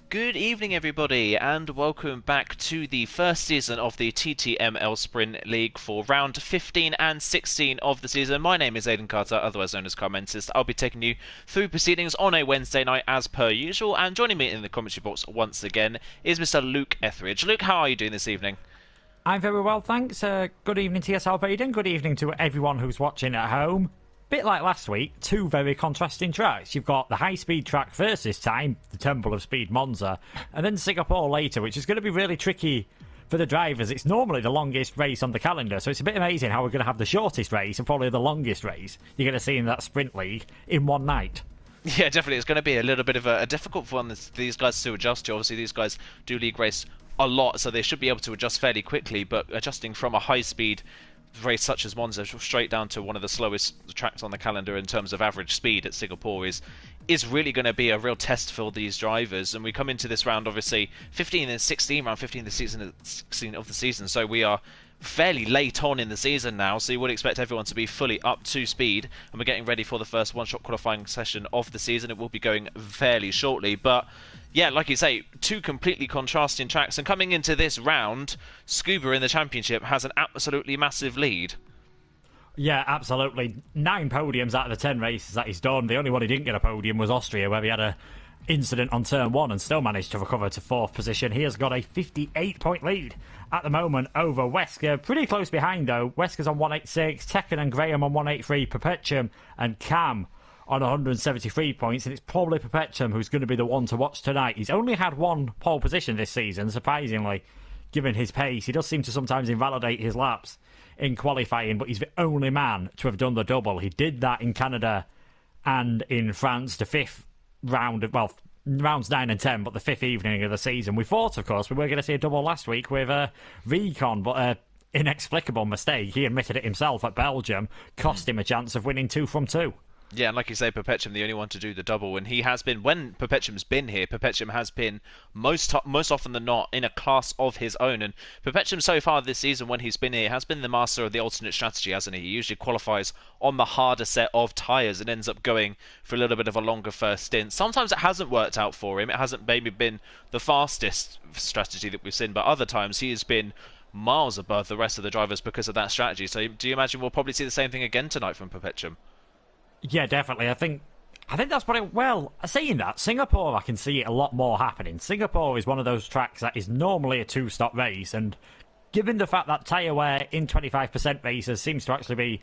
Good evening, everybody, and welcome back to the first season of the TTML Sprint League for round 15 and 16 of the season. My name is Aidan Carter, otherwise known as Carmentis. I'll be taking you through proceedings on a Wednesday night as per usual, and joining me in the commentary box once again is Mr. Luke Etheridge. Luke, how are you doing this evening? I'm very well, thanks. Good evening to yourself, Aidan. Good evening to everyone who's watching at home. Bit like last week, two very contrasting tracks. You've got the high-speed track first this time, the Temple of Speed Monza, and then Singapore later, which is going to be really tricky for the drivers. It's normally the longest race on the calendar, so it's a bit amazing how we're going to have the shortest race and probably the longest race you're going to see in that sprint league in one night. Yeah, definitely. It's going to be a little bit of a difficult one for these guys to adjust to. Obviously, these guys do league race a lot, so they should be able to adjust fairly quickly, but adjusting from a high-speed race such as Monza straight down to one of the slowest tracks on the calendar in terms of average speed at Singapore is really going to be a real test for these drivers. And we come into this round, obviously 15 and 16, round 15 of the season, so we are fairly late on in the season now, so you would expect everyone to be fully up to speed, and we're getting ready for the first one-shot qualifying session of the season. It will be going fairly shortly, but yeah, like you say, two completely contrasting tracks, and coming into this round, Scuba in the championship has an absolutely massive lead. Yeah, absolutely. 9 podiums out of the 10 races that he's done. The only one he didn't get a podium was Austria, where he had a incident on turn 1 and still managed to recover to 4th position. He has got a 58-point lead at the moment over Wesker. Pretty close behind, though. Wesker's on 186, Tekken and Graham on 183, Perpetuum and Cam on 173 points, and it's probably Perpetuum who's going to be the one to watch tonight. He's only had one pole position this season, surprisingly, given his pace. He does seem to sometimes invalidate his laps in qualifying, but he's the only man to have done the double. He did that in Canada and in France, the 5th round, well, rounds 9 and 10, but the 5th evening of the season. We thought, of course, we were going to see a double last week with Recon, but inexplicable mistake. He admitted it himself at Belgium, cost him a chance of winning 2 from 2. Yeah, and like you say, Perpetuum, the only one to do the double, and he has been, when Perpetuum's been here, Perpetuum has been most often than not in a class of his own, and Perpetuum so far this season, when he's been here, has been the master of the alternate strategy, hasn't he? He usually qualifies on the harder set of tyres and ends up going for a little bit of a longer first stint. Sometimes it hasn't worked out for him, it hasn't maybe been the fastest strategy that we've seen, but other times he has been miles above the rest of the drivers because of that strategy. So do you imagine we'll probably see the same thing again tonight from Perpetuum? Yeah, definitely. I think that's what well, saying that, Singapore, I can see it a lot more happening. Singapore is one of those tracks that is normally a 2-stop race, and given the fact that tyre wear in 25% races seems to actually be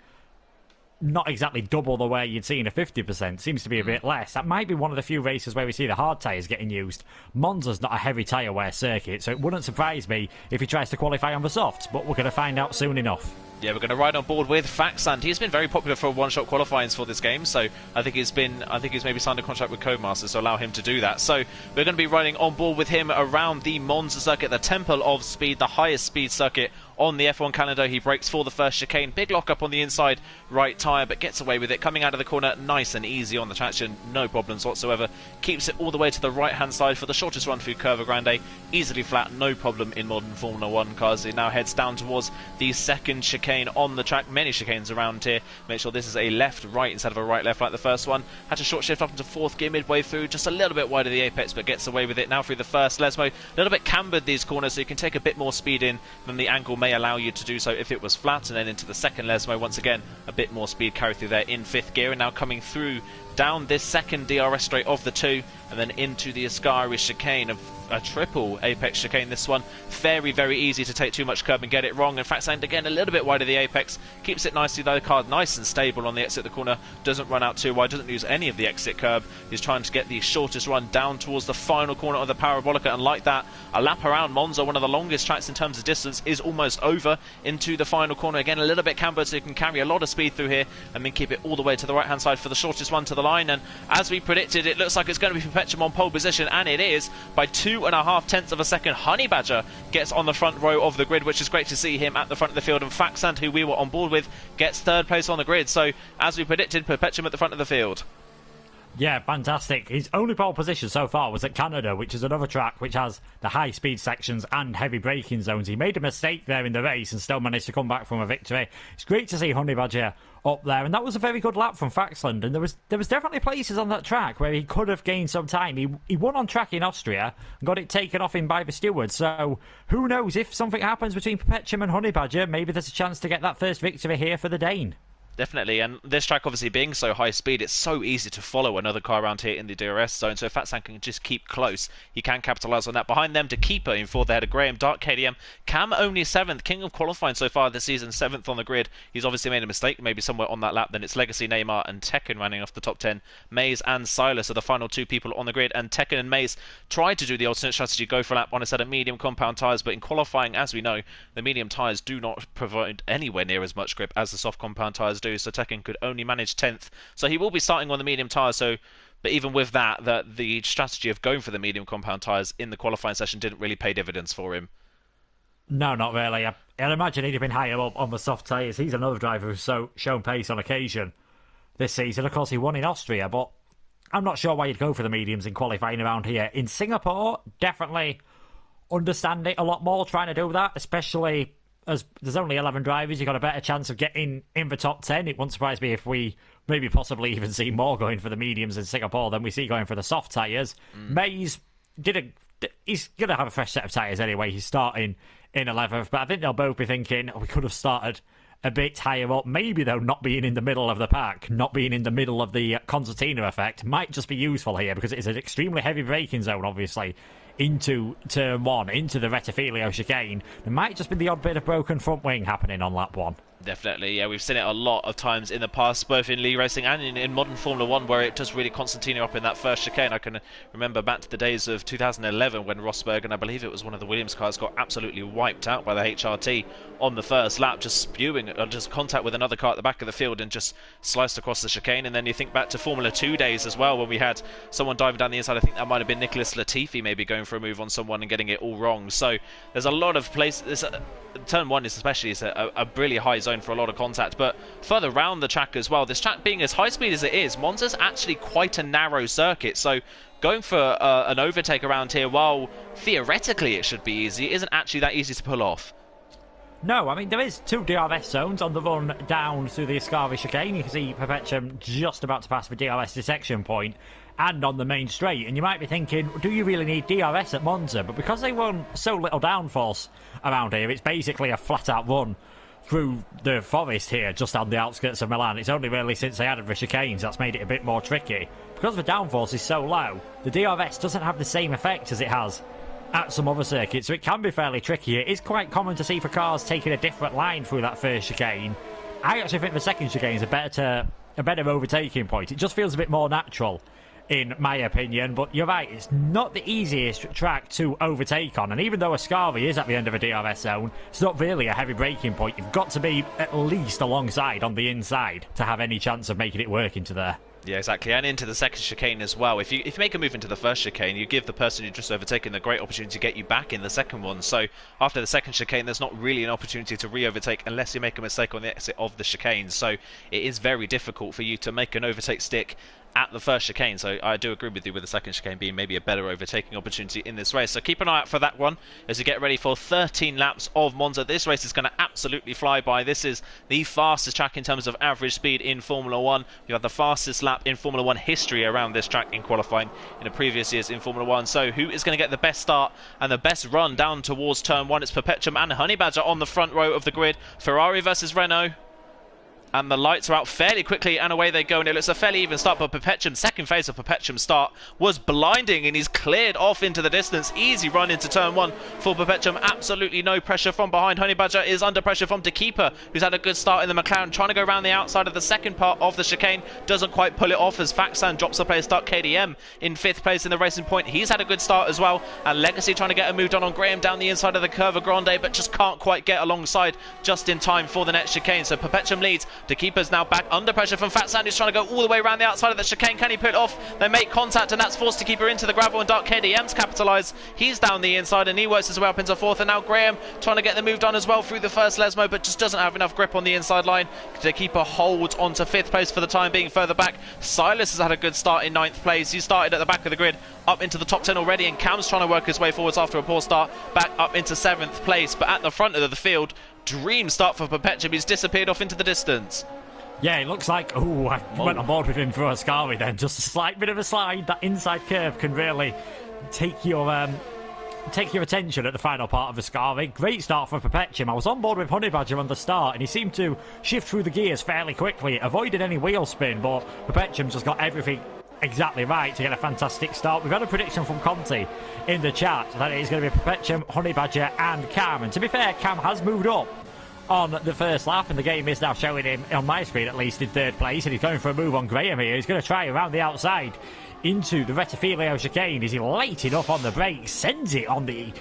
not exactly double the way you'd see in a 50%, seems to be a bit less. That might be one of the few races where we see the hard tyres getting used. Monza's not a heavy tyre wear circuit, so it wouldn't surprise me if he tries to qualify on the softs, but we're going to find out soon enough. Yeah, we're going to ride on board with Faxand. He's been very popular for one-shot qualifyings for this game, so I think he's maybe signed a contract with Codemasters to allow him to do that. So we're going to be riding on board with him around the Monza circuit, the Temple of Speed, the highest speed circuit on the F1 calendar. He brakes for the first chicane. Big lock up on the inside right tyre, but gets away with it. Coming out of the corner, nice and easy on the traction. No problems whatsoever. Keeps it all the way to the right-hand side for the shortest run through Curva Grande. Easily flat, no problem in modern Formula 1 cars. It now heads down towards the second chicane on the track. Many chicanes around here. Make sure this is a left-right instead of a right-left like the first one. Had to short shift up into 4th gear midway through. Just a little bit wide of the apex, but gets away with it. Now through the first Lesmo. A little bit cambered these corners, so you can take a bit more speed in than the angle may allow you to do so if it was flat, and then into the second Lesmo. Once again, a bit more speed carried through there in 5th gear, and now coming through down this second DRS straight of the 2, and then into the Ascari chicane, a triple apex chicane. This one very, very easy to take too much curb and get it wrong. In fact, and again a little bit wide of the apex, keeps it nicely though. The car nice and stable on the exit of the corner, doesn't run out too wide, doesn't use any of the exit curb. He's trying to get the shortest run down towards the final corner of the Parabolica, and like that, a lap around Monza, one of the longest tracks in terms of distance, is almost over into the final corner. Again, a little bit cambered, so you can carry a lot of speed through here and then keep it all the way to the right hand side for the shortest run to the line. And as we predicted, it looks like it's going to be Perpetuum on pole position, and it is by 2.5 tenths of a second. Honey Badger gets on the front row of the grid, which is great to see him at the front of the field, and Faxand, who we were on board with, gets 3rd place on the grid. So as we predicted, Perpetuum at the front of the field. Yeah, fantastic. His only pole position so far was at Canada, which is another track which has the high-speed sections and heavy braking zones. He made a mistake there in the race and still managed to come back from a victory. It's great to see Honey Badger up there, and that was a very good lap from Faxland. And there was definitely places on that track where he could have gained some time. He won on track in Austria and got it taken off him by the steward. So who knows, if something happens between Perpetuum and Honey Badger, maybe there's a chance to get that first victory here for the Dane. Definitely, and this track obviously being so high speed, it's so easy to follow another car around here in the DRS zone, so if Fatsan can just keep close, he can capitalise on that. Behind them, to Keeper in fourth ahead of Graham, Dark KDM, Cam only 7th, king of qualifying so far this season, 7th on the grid. He's obviously made a mistake, maybe somewhere on that lap, then it's Legacy, Neymar and Tekken running off the top 10. Maze and Silas are the final two people on the grid, and Tekken and Maze tried to do the alternate strategy, go for a lap on a set of medium compound tyres, but in qualifying, as we know, the medium tyres do not provide anywhere near as much grip as the soft compound tyres do, so Tekken could only manage 10th, so he will be starting on the medium tyres. But even with that, the strategy of going for the medium compound tyres in the qualifying session didn't really pay dividends for him. No, not really. I'd imagine he'd have been higher up on the soft tyres. He's another driver who's shown pace on occasion this season. Of course, he won in Austria, but I'm not sure why you'd go for the mediums in qualifying around here. In Singapore, definitely understand it a lot more trying to do that, especially as there's only 11 drivers. You've got a better chance of getting in the top 10. It wouldn't surprise me if we maybe possibly even see more going for the mediums in Singapore than we see going for the soft tyres. Mays he's going to have a fresh set of tyres anyway. He's starting in 11th, but I think they'll both be thinking, we could have started a bit higher up. Maybe, though, not being in the middle of the pack, not being in the middle of the concertina effect might just be useful here, because it's an extremely heavy braking zone, obviously, into turn 1, into the Retifilio chicane. There might just be the odd bit of broken front wing happening on lap 1. Definitely, yeah, we've seen it a lot of times in the past, both in league racing and in modern Formula 1, where it does really concertina up in that first chicane. I can remember back to the days of 2011 when Rosberg, and I believe it was one of the Williams cars, got absolutely wiped out by the HRT on the first lap, just spewing, just contact with another car at the back of the field and just sliced across the chicane. And then you think back to Formula 2 days as well, when we had someone diving down the inside. I think that might have been Nicholas Latifi maybe going for a move on someone and getting it all wrong. So there's a lot of places. Turn 1 is especially a really high zone for a lot of contact, but further round the track as well, this track being as high speed as it is, Monza's actually quite a narrow circuit, so going for an overtake around here, while theoretically it should be easy, isn't actually that easy to pull off. No, I mean, there is 2 DRS zones on the run down through the Ascavi chicane. You can see Perpetuum just about to pass the DRS dissection point, and on the main straight, and you might be thinking, do you really need DRS at Monza? But because they run so little downforce around here, it's basically a flat-out run through the forest here, just on the outskirts of Milan. It's only really since they added the chicanes that's made it a bit more tricky. Because the downforce is so low, the DRS doesn't have the same effect as it has at some other circuits, so it can be fairly tricky. It is quite common to see for cars taking a different line through that first chicane. I actually think the second chicane is a better overtaking point. It just feels a bit more natural, in my opinion, but you're right, it's not the easiest track to overtake on, and even though Ascavi is at the end of a DRS zone, it's not really a heavy braking point. You've got to be at least alongside on the inside to have any chance of making it work into there. Yeah, exactly, and into the second chicane as well. If you make a move into the first chicane, you give the person you've just overtaken the great opportunity to get you back in the second one. So after the second chicane, there's not really an opportunity to re-overtake unless you make a mistake on the exit of the chicane. So it is very difficult for you to make an overtake stick at the first chicane, so I do agree with you with the second chicane being maybe a better overtaking opportunity in this race. So keep an eye out for that one as you get ready for 13 laps of Monza. This race is going to absolutely fly by. This is the fastest track in terms of average speed in Formula 1. You have the fastest lap in Formula 1 history around this track in qualifying in the previous years in Formula 1. So who is going to get the best start and the best run down towards turn 1? It's Perpetuum and Honey Badger on the front row of the grid. Ferrari versus Renault. And the lights are out fairly quickly, and away they go. And it looks a fairly even start, but Perpetuum, second phase of Perpetuum's start was blinding, and he's cleared off into the distance. Easy run into turn 1 for Perpetuum. Absolutely no pressure from behind. Honey Badger is under pressure from Keeper, who's had a good start in the McLaren, trying to go around the outside of the second part of the chicane. Doesn't quite pull it off as Faxan drops the place. Start KDM in 5th place in the Racing Point. He's had a good start as well. And Legacy trying to get a move done on Graham down the inside of the Curva Grande, but just can't quite get alongside just in time for the next chicane. So Perpetuum leads The keeper's now back under pressure from Fat Sand, who's trying to go all the way around the outside of the chicane. Can he put it off? They make contact, and that's forced to keep her into the gravel, and Dark KDM's capitalise. He's down the inside, and he works his way up into fourth, and now Graham trying to get the move done as well through the first Lesmo, but just doesn't have enough grip on the inside line. The keeper holds on to fifth place for the time being. Further back, Silas has had a good start in ninth place. He started at the back of the grid, up into the top 10 already, and Cam's trying to work his way forwards after a poor start, back up into seventh place. But at the front of the field, dream start for Perpetuum. He's disappeared off into the distance. Yeah, it looks like, I went on board with him for a Scarry then. Just a slight bit of a slide. That inside curve can really take your attention at the final part of the Scarry. Great start for Perpetuum. I was on board with Honey Badger on the start, and he seemed to shift through the gears fairly quickly, avoided any wheel spin, but Perpetuum just got everything exactly right to get a fantastic start. We've had a prediction from Conti in the chat that it is going to be Perpetuum, Honey Badger and Cam, and to be fair, Cam has moved up on the first lap, and the game is now showing him, on my screen at least, in third place, and he's going for a move on Graham here. He's going to try around the outside into the Retifilio chicane. Is he late enough on the brakes? Sends it on the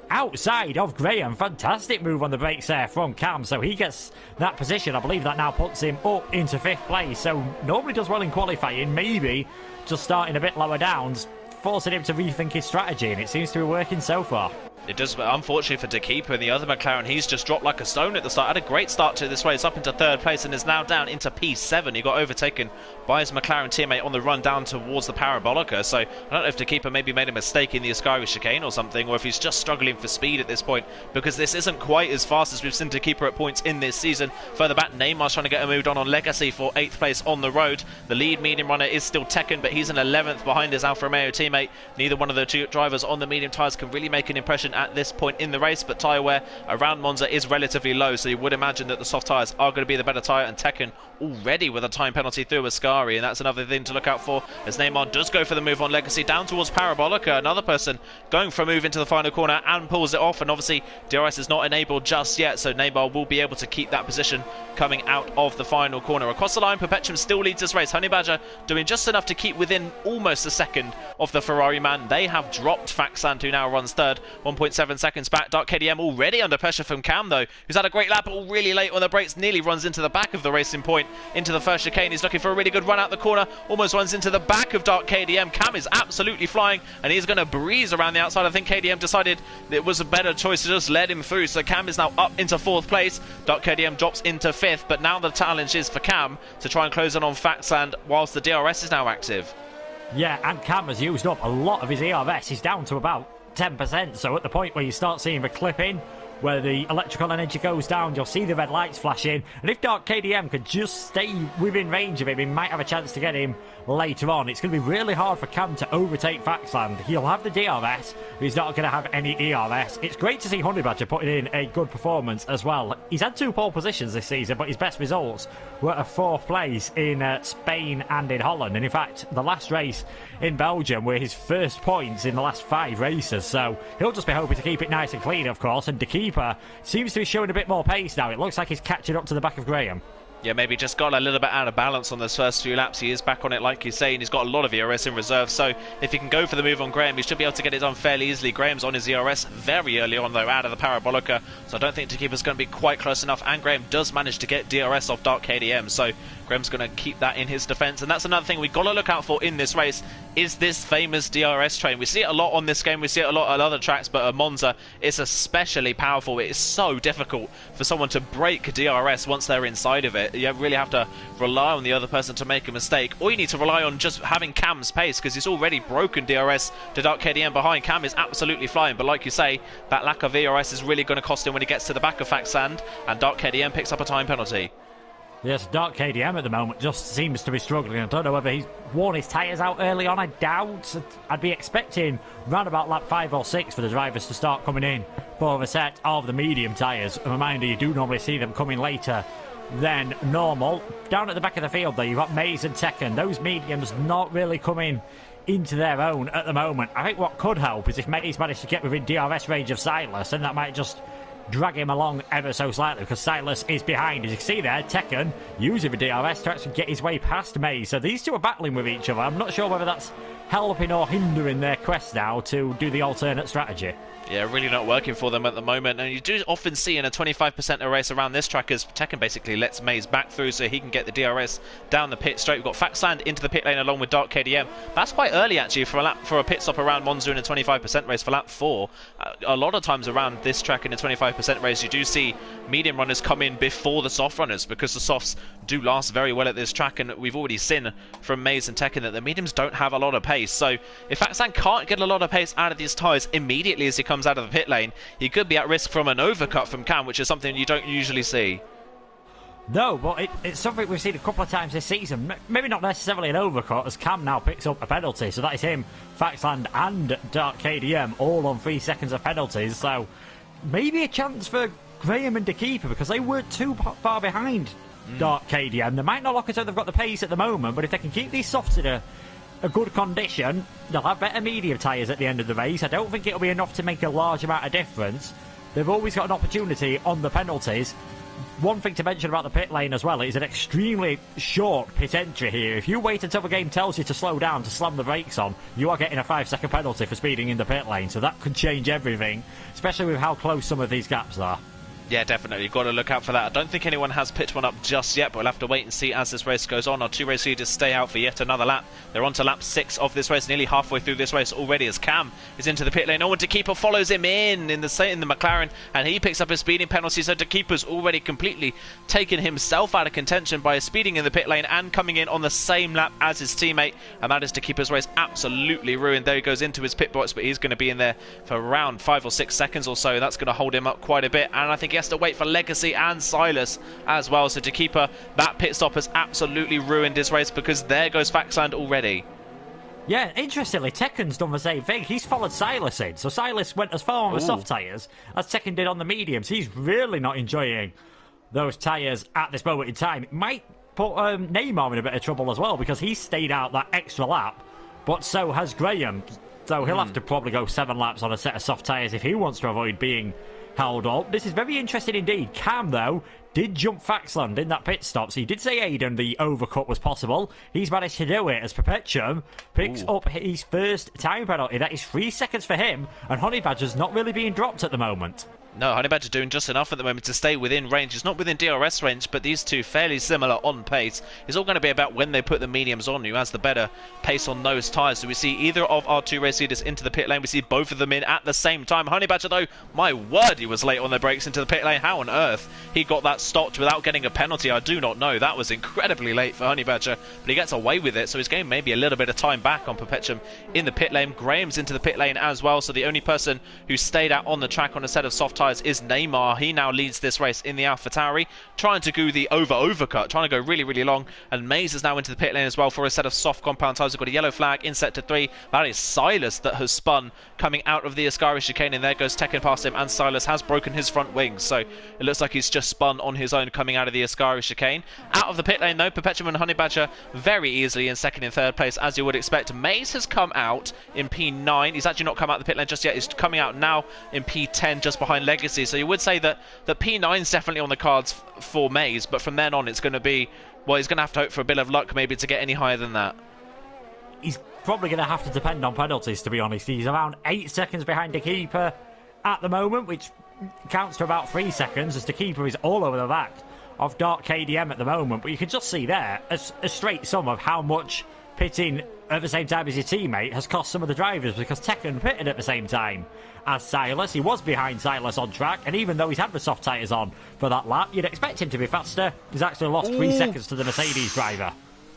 outside of Graham. Fantastic move on the brakes there from Cam, so he gets that position. I believe that now puts him up into fifth place, so normally does well in qualifying, maybe just starting a bit lower down, forcing him to rethink his strategy, and it seems to be working so far. It does, but unfortunately for De Keeper and the other McLaren, he's just dropped like a stone at the start. Had a great start to this race, up into third place, and is now down into P7. He got overtaken by his McLaren teammate on the run down towards the Parabolica. So I don't know if De Keeper maybe made a mistake in the Ascari chicane or something, or if he's just struggling for speed at this point, because this isn't quite as fast as we've seen De Keeper at points in this season. Further back, Neymar's trying to get a move on Legacy for 8th place on the road. The lead medium runner is still Tekken, but he's in 11th behind his Alfa Romeo teammate. Neither one of the two drivers on the medium tyres can really make an impression at this point in the race, but tyre wear around Monza is relatively low, so you would imagine that the soft tyres are going to be the better tyre, and Tekken already with a time penalty through Ascari, and that's another thing to look out for as Neymar does go for the move on Legacy down towards Parabolica. Another person going for a move into the final corner and pulls it off, and obviously DRS is not enabled just yet, so Neymar will be able to keep that position coming out of the final corner. Across the line, Perpetuum still leads this race. Honey Badger doing just enough to keep within almost a second of the Ferrari man. They have dropped Faxand, who now runs third, 1.7 seconds back. Dark KDM already under pressure from Cam, though, who's had a great lap, all really late on the brakes, nearly runs into the back of the Racing Point, into the first chicane. He's looking for a really good run out the corner, almost runs into the back of Dark KDM. Cam is absolutely flying, and he's going to breeze around the outside. I think KDM decided it was a better choice to just let him through, so Cam is now up into fourth place. Dark KDM drops into fifth, but now the challenge is for Cam to try and close in on Faxand whilst the DRS is now active. Yeah, and Cam has used up a lot of his ERS. He's down to about 10%, so at the point where you start seeing the clip in, where the electrical energy goes down, you'll see the red lights flashing, and if Dark KDM could just stay within range of him, he might have a chance to get him later on. It's going to be really hard for Cam to overtake Faxland. He'll have the DRS, but he's not going to have any ERS. It's great to see Honey Badger putting in a good performance as well. He's had 2 pole positions this season, but his best results were a 4th place in Spain and in Holland, and in fact the last race in Belgium were his first points in the last 5 races, so he'll just be hoping to keep it nice and clean, of course. And De Keeper seems to be showing a bit more pace now. It looks like he's catching up to the back of Graham. Yeah, maybe just got a little bit out of balance on those first few laps. He is back on it, like you say, and he's got a lot of ERS in reserve, so if he can go for the move on Graham, he should be able to get it done fairly easily. Graham's on his ERS very early on, though, out of the Parabolica, so I don't think De Keeper's going to be quite close enough, and Graham does manage to get DRS off Dark KDM, so Graham's going to keep that in his defence, and that's another thing we've got to look out for in this race, is this famous DRS train. We see it a lot on this game, we see it a lot on other tracks, but at Monza, it's especially powerful. It is so difficult for someone to break DRS once they're inside of it. You really have to rely on the other person to make a mistake, or you need to rely on just having Cam's pace, because he's already broken DRS to Dark KDM behind. Cam is absolutely flying, but like you say, that lack of ERS is really going to cost him when he gets to the back of Faxand, and Dark KDM picks up a time penalty. Yes, Dark KDM at the moment just seems to be struggling. I don't know whether he's worn his tyres out early on. I doubt. I'd be expecting round about lap 5 or 6 for the drivers to start coming in for the set of the medium tyres. A reminder, you do normally see them coming later than normal. Down at the back of the field, though, you've got Maze and Tekken. Those mediums not really coming into their own at the moment. I think what could help is if Maze managed to get within DRS range of Silas, and that might just drag him along ever so slightly, because Silas is behind. As you can see there, Tekken using the DRS to actually get his way past Maze. So these two are battling with each other. I'm not sure whether that's helping or hindering their quest now to do the alternate strategy? Yeah, really not working for them at the moment, and you do often see in a 25% race around this track as Tekken basically lets Maze back through so he can get the DRS down the pit straight. We've got Faxland into the pit lane along with Dark KDM. That's quite early actually for a pit stop around Monzu in a 25% race for lap 4. A lot of times around this track in a 25% race you do see medium runners come in before the soft runners because the softs do last very well at this track, and we've already seen from Maze and Tekken that the mediums don't have a lot of pace. So if Faxland can't get a lot of pace out of these tyres immediately as he comes out of the pit lane, he could be at risk from an overcut from Cam, which is something you don't usually see. No, but it's something we've seen a couple of times this season. Maybe not necessarily an overcut, as Cam now picks up a penalty. So that is him, Faxland and Dark KDM all on 3 seconds of penalties. So maybe a chance for Graham and Dekeeper, because they were too far behind Dark KDM. They might not look as though they've got the pace at the moment, but if they can keep these softs in a good condition, they'll have better medium tyres at the end of the race. I don't think it'll be enough to make a large amount of difference. They've always got an opportunity on the penalties. One thing to mention about the pit lane as well is an extremely short pit entry here. If you wait until the game tells you to slow down, to slam the brakes on, you are getting a 5-second penalty for speeding in the pit lane, so that could change everything, especially with how close some of these gaps are. Yeah, definitely. You've got to look out for that. I don't think anyone has picked one up just yet, but we'll have to wait and see as this race goes on. Our two race leaders stay out for yet another lap. They're on to lap 6 of this race, nearly halfway through this race already as Cam is into the pit lane. No one to keeper follows him in the McLaren, and he picks up a speeding penalty, so Keeper's already completely taken himself out of contention by speeding in the pit lane and coming in on the same lap as his teammate, and that is Keeper's race absolutely ruined. There he goes into his pit box, but he's going to be in there for around 5 or 6 seconds or so. That's going to hold him up quite a bit, and I think he has to wait for Legacy and Silas as well. So Keeper, that pit stop has absolutely ruined his race because there goes Faxland already. Yeah, interestingly, Tekken's done the same thing. He's followed Silas in. So Silas went as far on the soft tyres as Tekken did on the mediums. He's really not enjoying those tyres at this moment in time. It might put Neymar in a bit of trouble as well, because he's stayed out that extra lap, but so has Graham. So he'll have to probably go 7 laps on a set of soft tyres if he wants to avoid being held up. This is very interesting indeed. Cam, though, did jump Faxland in that pit stop, so he did say Aiden the overcut was possible. He's managed to do it as Perpetuum picks up his first time penalty. That is 3 seconds for him, and Honey Badger's not really being dropped at the moment. No, Honey Badger doing just enough at the moment to stay within range. He's not within DRS range, but these two fairly similar on pace. It's all going to be about when they put the mediums on, who has the better pace on those tyres. So we see either of our two race leaders into the pit lane. We see both of them in at the same time. Honey Badger, though, my word, he was late on the brakes into the pit lane. How on earth he got that stopped without getting a penalty, I do not know. That was incredibly late for Honey Badger, but he gets away with it, so he's getting maybe a little bit of time back on Perpetuum in the pit lane. Graham's into the pit lane as well, so the only person who stayed out on the track on a set of soft tyres is Neymar. He now leads this race in the AlphaTauri, trying to do the overcut, trying to go really, really long, and Maze is now into the pit lane as well for a set of soft compound tyres. We've got a yellow flag in sector 3. That is Silas that has spun coming out of the Ascari chicane, and there goes Tekken past him, and Silas has broken his front wings, so it looks like he's just spun on his own coming out of the Ascari chicane. Out of the pit lane though, Perpetuum and Honey Badger very easily in second and third place, as you would expect. Maze has come out in P9. He's actually not come out of the pit lane just yet. He's coming out now in P10 just behind Legacy, so you would say that P9 is definitely on the cards for Maze, but from then on it's going to be, well, he's going to have to hope for a bit of luck maybe to get any higher than that. He's probably going to have to depend on penalties, to be honest. He's around 8 seconds behind the keeper at the moment, which counts to about 3 seconds, as the keeper is all over the back of Dark KDM at the moment. But you can just see there a straight sum of how much pitting at the same time as your teammate has cost some of the drivers, because Tekken pitted at the same time as Silas. He was behind Silas on track, and even though he's had the soft tyres on for that lap, you'd expect him to be faster. He's actually lost 3 seconds to the Mercedes driver.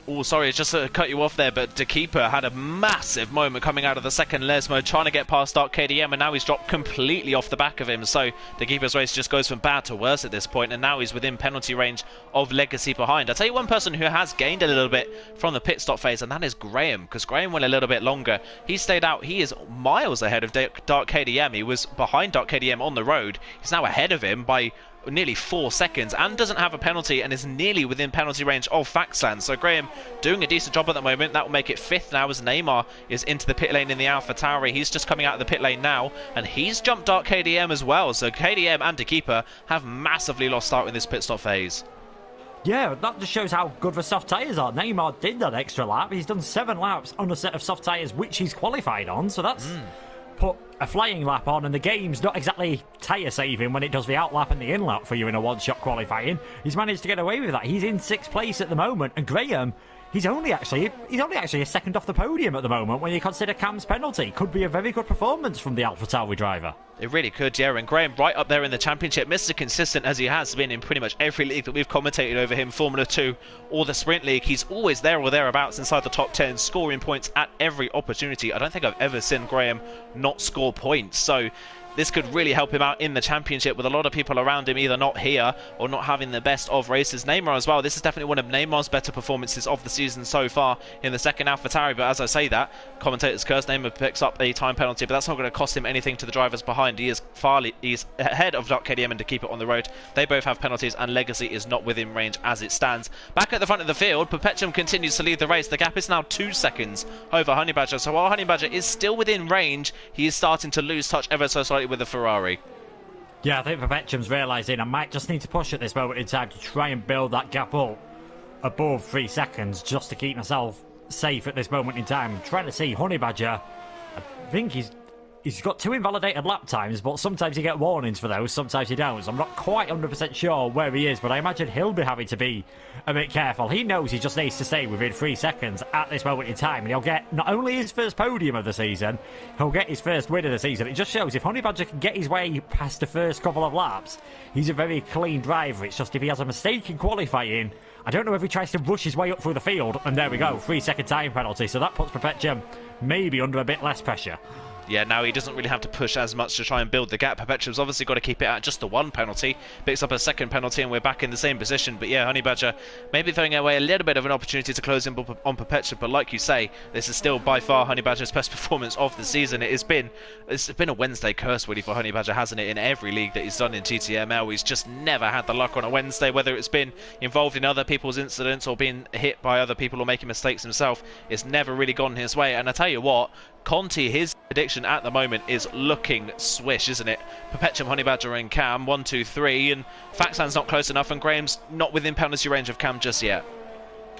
Oh, sorry, just to cut you off there, but Keeper had a massive moment coming out of the second Lesmo, trying to get past Dark KDM, and now he's dropped completely off the back of him. So Keeper's race just goes from bad to worse at this point, and now he's within penalty range of Legacy behind. I'll tell you one person who has gained a little bit from the pit stop phase, and that is Graham, because Graham went a little bit longer. He stayed out. He is miles ahead of Dark KDM. He was behind Dark KDM on the road. He's now ahead of him by nearly 4 seconds, and doesn't have a penalty, and is nearly within penalty range of Faxland. So Graham doing a decent job at the moment. That will make it 5th now, as Neymar is into the pit lane in the AlphaTauri. He's just coming out of the pit lane now, and he's jumped Dark KDM as well. So KDM and Keeper have massively lost start in this pit stop phase. Yeah, that just shows how good the soft tyres are. Neymar did that extra lap. He's done 7 laps on a set of soft tyres, which he's qualified on. So that's put a flying lap on, and the game's not exactly tyre saving when it does the out lap and the in lap for you in a one-shot qualifying. He's managed to get away with that. He's in 6th place at the moment, and Graham, he's only actually a second off the podium at the moment when you consider Cam's penalty. Could be a very good performance from the AlphaTauri driver. It really could, yeah. And Graham right up there in the championship, Mr. Consistent as he has been in pretty much every league that we've commentated over him, Formula 2 or the Sprint League. He's always there or thereabouts inside the top 10, scoring points at every opportunity. I don't think I've ever seen Graham not score points. So this could really help him out in the championship with a lot of people around him either not here or not having the best of races. Neymar as well. This is definitely one of Neymar's better performances of the season so far in the second AlphaTauri. But as I say that, commentators curse, Neymar picks up a time penalty, but that's not going to cost him anything to the drivers behind. He's ahead of TTGaming to keep it on the road. They both have penalties and Legacy is not within range as it stands. Back at the front of the field, Perpetuum continues to lead the race. The gap is now 2 seconds over Honey Badger. So while Honey Badger is still within range, he is starting to lose touch ever so slightly with the Ferrari. Yeah, I think Perpetuum's realising I might just need to push at this moment in time to try and build that gap up above 3 seconds just to keep myself safe at this moment in time. I'm trying to see Honey Badger. I think he's got 2 invalidated lap times, but sometimes you get warnings for those, sometimes you don't. So I'm not quite 100% sure where he is, but I imagine he'll be having to be a bit careful. He knows he just needs to stay within 3 seconds at this moment in time, and he'll get not only his first podium of the season, he'll get his first win of the season. It just shows if Honey Badger can get his way past the first couple of laps, he's a very clean driver. It's just if he has a mistake in qualifying, I don't know if he tries to rush his way up through the field, and there we go, 3-second time penalty. So that puts Perpetuum maybe under a bit less pressure. Yeah, now he doesn't really have to push as much to try and build the gap. Perpetuum's obviously got to keep it at just the 1 penalty. Picks up a 2nd penalty and we're back in the same position. But yeah, Honey Badger maybe throwing away a little bit of an opportunity to close in on Perpetuum. But like you say, this is still by far Honey Badger's best performance of the season. It's been a Wednesday curse really for Honey Badger, hasn't it? In every league that he's done in TTML, he's just never had the luck on a Wednesday, whether it's been involved in other people's incidents or being hit by other people or making mistakes himself. It's never really gone his way. And I tell you what, Conti, his prediction at the moment is looking swish, isn't it? Perpetuum, Honey Badger and Cam, 1, 2, 3, and Faxan's not close enough, and Graham's not within penalty range of Cam just yet.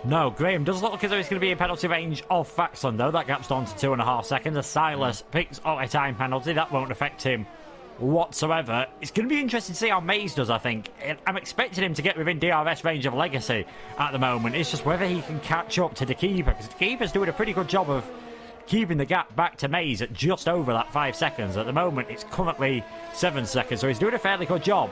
No, Graham does look as though he's going to be in penalty range of Faxan, though. That gap's down to 2.5 seconds. As Silas picks up a time penalty, that won't affect him whatsoever. It's going to be interesting to see how Mays does, I think. I'm expecting him to get within DRS range of Legacy at the moment. It's just whether he can catch up to the keeper, because the keeper's doing a pretty good job of keeping the gap back to Mays at just over that 5 seconds. At the moment, it's currently 7 seconds, so he's doing a fairly good job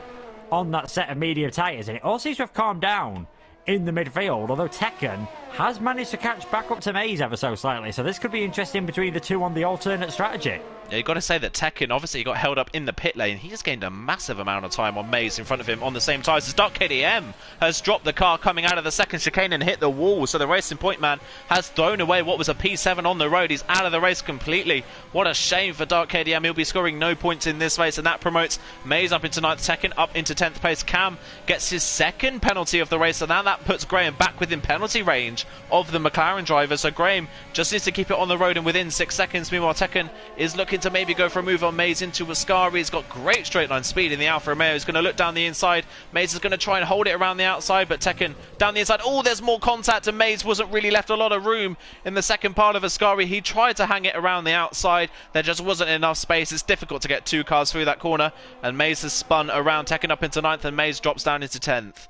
on that set of medium tyres, and it all seems to have calmed down in the midfield, although Tekken has managed to catch back up to Mays ever so slightly, so this could be interesting between the two on the alternate strategy. Yeah, you've got to say that Tekken, obviously, he got held up in the pit lane. He just gained a massive amount of time on Mays in front of him on the same tyres as Dark KDM has dropped the car coming out of the second chicane and hit the wall. So the Racing Point man has thrown away what was a P7 on the road. He's out of the race completely. What a shame for Dark KDM. He'll be scoring no points in this race, and that promotes Mays up into 9th, Tekken up into 10th place. Cam gets his 2nd penalty of the race, and now that puts Graham back within penalty range of the McLaren driver. So Graham just needs to keep it on the road and within 6 seconds. Meanwhile, Tekken is looking to maybe go for a move on Mays into Ascari. He's got great straight line speed in the Alfa Romeo. He's going to look down the inside. Mays is going to try and hold it around the outside, but Tekken down the inside. Oh, there's more contact, and Mays wasn't really left a lot of room in the second part of Ascari. He tried to hang it around the outside. There just wasn't enough space. It's difficult to get 2 cars through that corner, and Mays has spun around. Tekken up into 9th, and Mays drops down into 10th.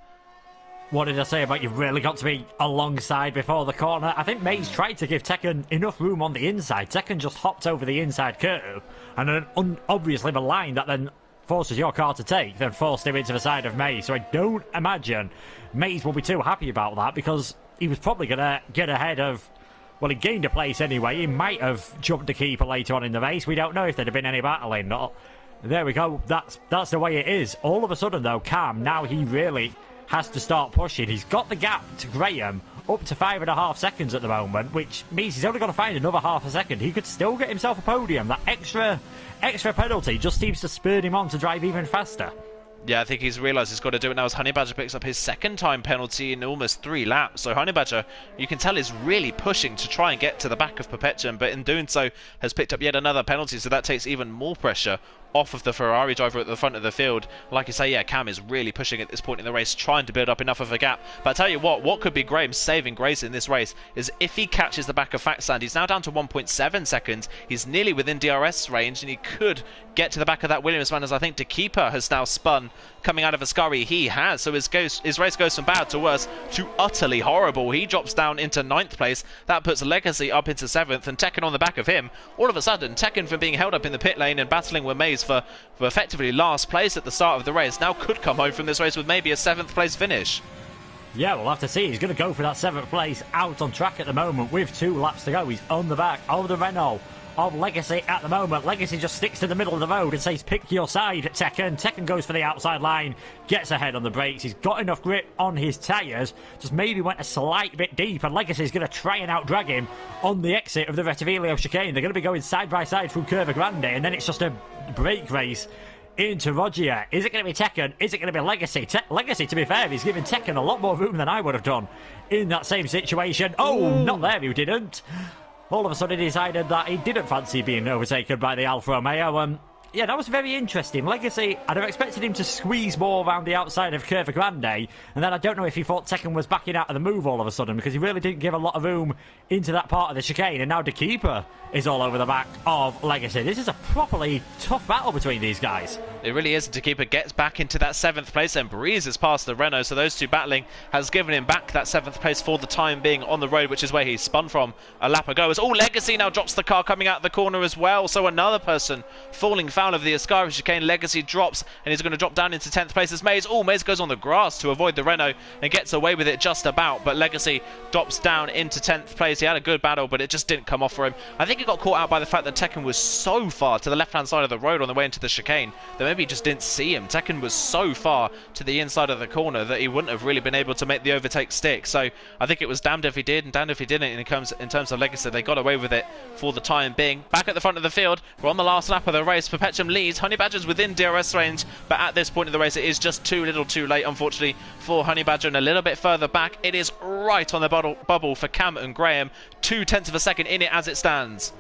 What did I say about you've really got to be alongside before the corner? I think Mays tried to give Tekken enough room on the inside. Tekken just hopped over the inside curve, and then obviously the line that then forces your car to take then forced him into the side of Mays. So I don't imagine Mays will be too happy about that, because he was probably going to get ahead of... Well, he gained a place anyway. He might have jumped the keeper later on in the race. We don't know if there'd have been any battling. There we go. That's the way it is. All of a sudden, though, Cam, now he really has to start pushing. He's got the gap to Graham up to 5.5 seconds at the moment, which means he's only got to find another half a second. He could still get himself a podium. That extra penalty just seems to spur him on to drive even faster. Yeah, I think he's realised he's got to do it now as Honey Badger picks up his 2nd time penalty in almost 3 laps. So Honey Badger, you can tell, is really pushing to try and get to the back of Perpetuum, but in doing so has picked up yet another penalty, so that takes even more pressure off of the Ferrari driver at the front of the field. Like you say, yeah, Cam is really pushing at this point in the race, trying to build up enough of a gap. But I tell you what could be Graham's saving grace in this race is if he catches the back of Faxland. He's now down to 1.7 seconds. He's nearly within DRS range, and he could get to the back of that Williams man, as I think DeKeeper has now spun coming out of Ascari. He has, so his race goes from bad to worse to utterly horrible. He drops down into 9th place. That puts Legacy up into 7th, and Tekken on the back of him. All of a sudden, Tekken, from being held up in the pit lane and battling with Maze for effectively last place at the start of the race, now could come home from this race with maybe a 7th place finish. Yeah, we'll have to see. He's going to go for that 7th place out on track at the moment with 2 laps to go. He's on the back of the Renault of Legacy at the moment. Legacy just sticks to the middle of the road and says, pick your side, Tekken. Tekken goes for the outside line, gets ahead on the brakes. He's got enough grip on his tyres, just maybe went a slight bit deep, and Legacy's going to try and out-drag him on the exit of the Retivilio chicane. They're going to be going side by side through Curva Grande, and then it's just a brake race into Rogia. Is it going to be Tekken? Is it going to be Legacy? Legacy, to be fair, he's giving Tekken a lot more room than I would have done in that same situation. Oh, not there, he didn't. All of a sudden he decided that he didn't fancy being overtaken by the Alfa Romeo. Yeah, that was very interesting. Legacy, I'd have expected him to squeeze more around the outside of Curva Grande, and then I don't know if he thought Tekken was backing out of the move all of a sudden, because he really didn't give a lot of room into that part of the chicane, and now DeKeeper is all over the back of Legacy. This is a properly tough battle between these guys. It really is. DeKeeper gets back into that 7th place and breezes past the Renault, so those two battling has given him back that 7th place for the time being on the road, which is where he spun from a lap ago. As Legacy now drops the car coming out the corner as well, so another person falling foul of the Ascari chicane. Legacy drops, and he's going to drop down into 10th place as Maze. Maze goes on the grass to avoid the Renault and gets away with it just about, but Legacy drops down into 10th place. He had a good battle, but it just didn't come off for him. I think he got caught out by the fact that Tekken was so far to the left-hand side of the road on the way into the chicane that maybe he just didn't see him. Tekken was so far to the inside of the corner that he wouldn't have really been able to make the overtake stick. So I think it was damned if he did and damned if he didn't in terms of Legacy. They got away with it for the time being. Back at the front of the field, we're on the last lap of the race. Perpetuum leads. Honey Badger's within DRS range, but at this point in the race it is just too little too late, unfortunately, for Honey Badger. And a little bit further back, it is right on the bubble for Cam and Graham. 0.2 of a second in it as it stands.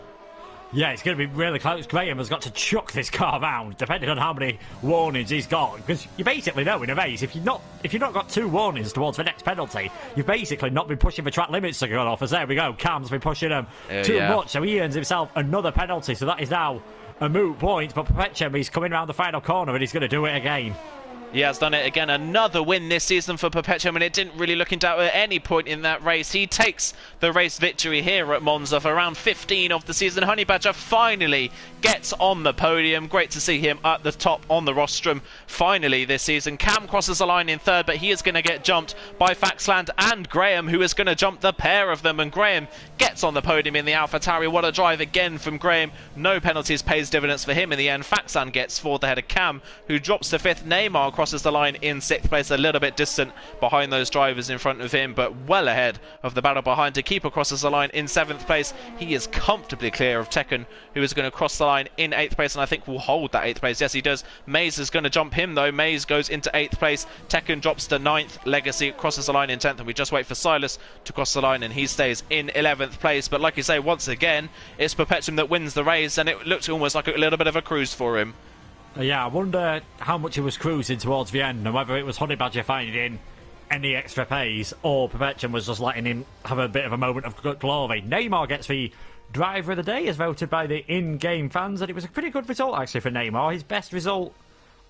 Yeah, it's going to be really close. Graham has got to chuck this car around, depending on how many warnings he's got. Because you basically know in a race, if you've not got 2 warnings towards the next penalty, you've basically not been pushing for track limits to go off. As there we go, Cam's been pushing them too much, so he earns himself another penalty. So that is now a moot point. But Perpetuum, he's coming around the final corner and he's going to do it again. He has done it again. Another win this season for Perpetuum, and it didn't really look in doubt at any point in that race. He takes the race victory here at Monza for round 15 of the season. Honey Badger finally gets on the podium. Great to see him at the top on the rostrum finally this season. Cam crosses the line in 3rd, but he is going to get jumped by Faxland and Graham, who is going to jump the pair of them, and Graham gets on the podium in the AlphaTauri. What a drive again from Graham. No penalties, pays dividends for him in the end. Faxland gets 4th ahead of Cam, who drops to 5th. Neymar crosses the line in 6th place, a little bit distant behind those drivers in front of him, but well ahead of the battle behind. DeKeeper crosses the line in 7th place. He is comfortably clear of Tekken, who is going to cross the line in 8th place, and I think will hold that 8th place. Yes, he does. Maze is going to jump him, though. Maze goes into 8th place. Tekken drops to 9th. Legacy crosses the line in 10th, and we just wait for Silas to cross the line, and he stays in 11th place. But like you say, once again, it's Perpetuum that wins the race, and it looks almost like a little bit of a cruise for him. Yeah, I wonder how much he was cruising towards the end, and whether it was Honey Badger finding any extra pace, or Perpetuum was just letting him have a bit of a moment of glory. Neymar gets the driver of the day as voted by the in-game fans, and it was a pretty good result actually for Neymar. His best result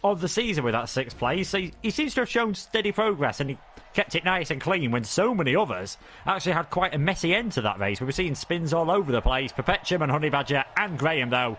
of the season with that 6th place. So he seems to have shown steady progress, and he kept it nice and clean when so many others actually had quite a messy end to that race. We were seeing spins all over the place. Perpetuum and Honey Badger and Graham, though,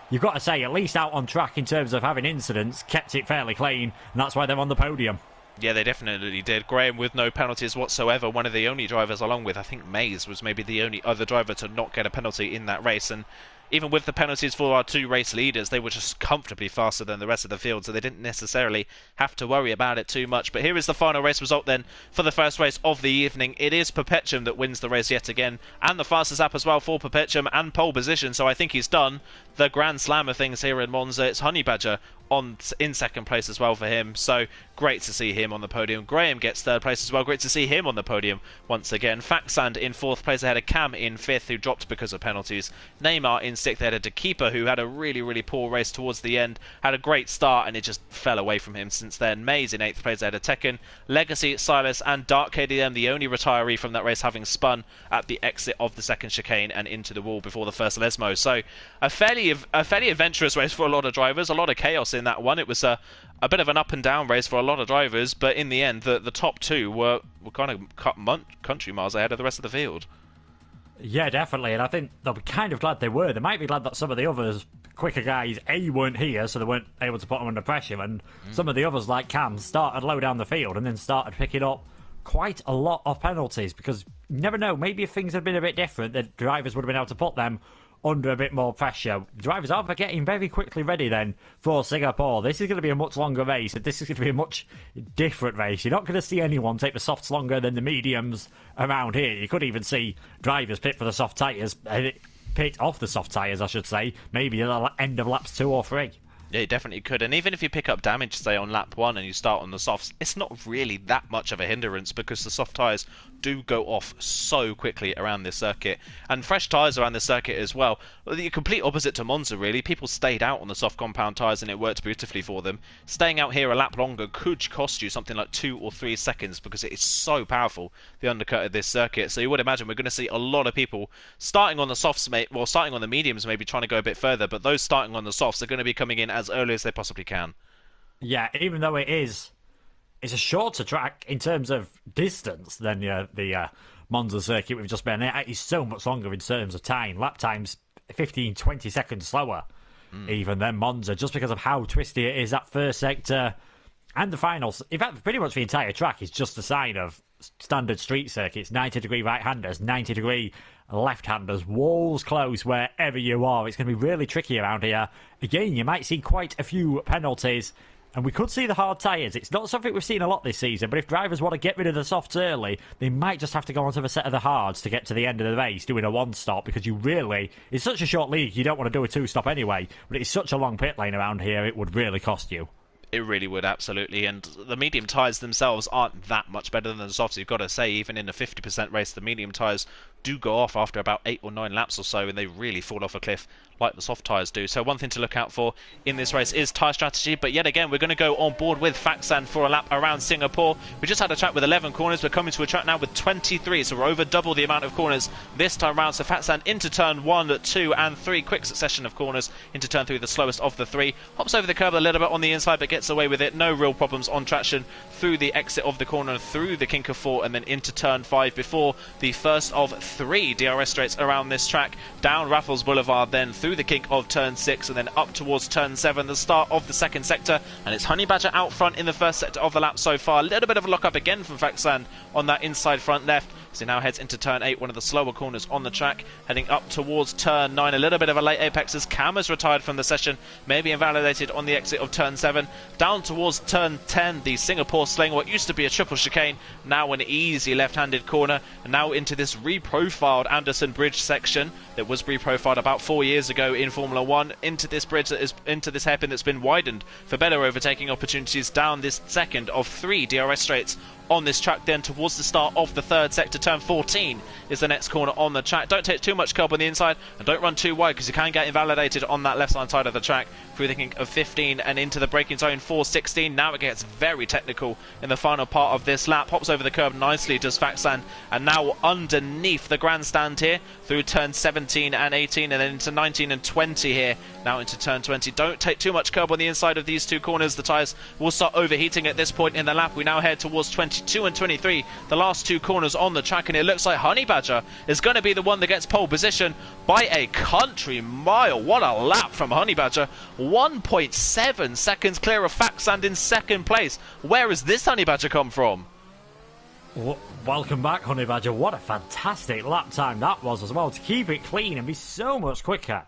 you've got to say, at least out on track in terms of having incidents, kept it fairly clean, and that's why they're on the podium. Yeah, they definitely did. Graham with no penalties whatsoever. One of the only drivers, along with, I think, Maze, was maybe the only other driver to not get a penalty in that race. And even with the penalties for our 2 race leaders, they were just comfortably faster than the rest of the field, so they didn't necessarily have to worry about it too much. But here is the final race result then for the first race of the evening. It is Perpetuum that wins the race yet again, and the fastest lap as well for Perpetuum, and pole position, so I think he's done the Grand Slam of things here in Monza. It's Honey Badger in 2nd place as well for him, so great to see him on the podium. Graham gets 3rd place as well, great to see him on the podium once again. Faxand in 4th place ahead of Cam in 5th, who dropped because of penalties. Neymar in sixth, they had a De Keeper who had a really, really poor race towards the end, had a great start, and it just fell away from him since then. Maze in 8th place, they had a Tekken, Legacy, Silas, and Dark KDM, the only retiree from that race, having spun at the exit of the second chicane and into the wall before the first Lesmo. So a fairly adventurous race for a lot of drivers, a lot of chaos in that one. It was a bit of an up and down race for a lot of drivers, but in the end, the top two were kind of country miles ahead of the rest of the field. Yeah, definitely, and I think they'll be kind of glad they were. They might be glad that some of the others, quicker guys, weren't here, so they weren't able to put them under pressure, and some of the others, like Cam, started low down the field and then started picking up quite a lot of penalties, because you never know, maybe if things had been a bit different, the drivers would have been able to put them under a bit more pressure. Drivers are getting very quickly ready then for Singapore. This is going to be a much longer race, and this is going to be a much different race. You're not going to see anyone take the softs longer than the mediums around here. You could even see drivers pit for the soft tyres, pit off the soft tyres, I should say, maybe at the end of laps 2 or 3. Yeah, you definitely could. And even if you pick up damage, say, on lap 1 and you start on the softs, it's not really that much of a hindrance because the soft tyres do go off so quickly around this circuit. And fresh tyres around this circuit as well. The complete opposite to Monza, really. People stayed out on the soft compound tyres and it worked beautifully for them. Staying out here a lap longer could cost you something like 2 or 3 seconds because it is so powerful, the undercut of this circuit. So you would imagine we're going to see a lot of people starting on the softs, starting on the mediums, maybe trying to go a bit further, but those starting on the softs are going to be coming in as early as they possibly can. Yeah, even though it's a shorter track in terms of distance than the Monza circuit we've just been at. It is so much longer in terms of time. Lap times 15-20 seconds slower even than Monza, just because of how twisty it is, that first sector and the finals. In fact, pretty much the entire track is just a sign of standard street circuits. 90-degree right-handers, 90-degree left-handers, walls close wherever you are. It's going to be really tricky around here. Again, you might see quite a few penalties, and we could see the hard tyres. It's not something we've seen a lot this season, but if drivers want to get rid of the softs early, they might just have to go onto the set of the hards to get to the end of the race doing a one-stop, because it's such a short league, you don't want to do a two-stop anyway, but it's such a long pit lane around here, it would really cost you. It really would, absolutely. And the medium tyres themselves aren't that much better than the softs. You've got to say, even in a 50% race, the medium tyres do go off after about 8 or 9 laps or so, and they really fall off a cliff like the soft tyres do. So one thing to look out for in this race is tyre strategy. But yet again, we're going to go on board with Faxan for a lap around Singapore. We just had a track with 11 corners. We're coming to a track now with 23, so we're over double the amount of corners this time round. So Faxan into turn 1, 2 and 3. Quick succession of corners into turn 3, the slowest of the 3. Hops over the curb a little bit on the inside, but gets away with it. No real problems on traction through the exit of the corner, through the kink of 4, and then into turn 5 before the first of 3 DRS straights around this track. Down Raffles Boulevard, then through the kink of turn 6, and then up towards turn 7, the start of the second sector. And it's Honey Badger out front in the first sector of the lap so far. A little bit of a lock-up again from Faxan on that inside front left. So now heads into turn 8, one of the slower corners on the track, heading up towards turn 9. A little bit of a late apex as Cam has retired from the session, maybe invalidated on the exit of turn 7. Down towards turn 10, the Singapore sling, what used to be a triple chicane, now an easy left-handed corner, and now into this reprofiled Anderson Bridge section that was reprofiled about 4 years ago in Formula 1, into this bridge that is into this hairpin that's been widened for better overtaking opportunities down this second of 3 DRS straights on this track. Then towards the start of the third sector, turn 14 is the next corner on the track. Don't take too much curb on the inside and don't run too wide, because you can get invalidated on that left hand side of the track through the kink of 15 and into the braking zone for 16. Now it gets very technical in the final part of this lap. Hops over the curb nicely, does Faxan, and now underneath the grandstand here through turn 17 and 18, and then into 19 and 20 here, now into turn 20. Don't take too much curb on the inside of these two corners. The tyres will start overheating at this point in the lap. We now head towards 22 and 23, the last two corners on the track, and it looks like Honey Badger is going to be the one that gets pole position by a country mile. What a lap from Honey Badger. 1.7 seconds clear of Faxand in second place. Where has this Honey Badger come from? Welcome back, Honey Badger. What a fantastic lap time that was as well, to keep it clean and be so much quicker.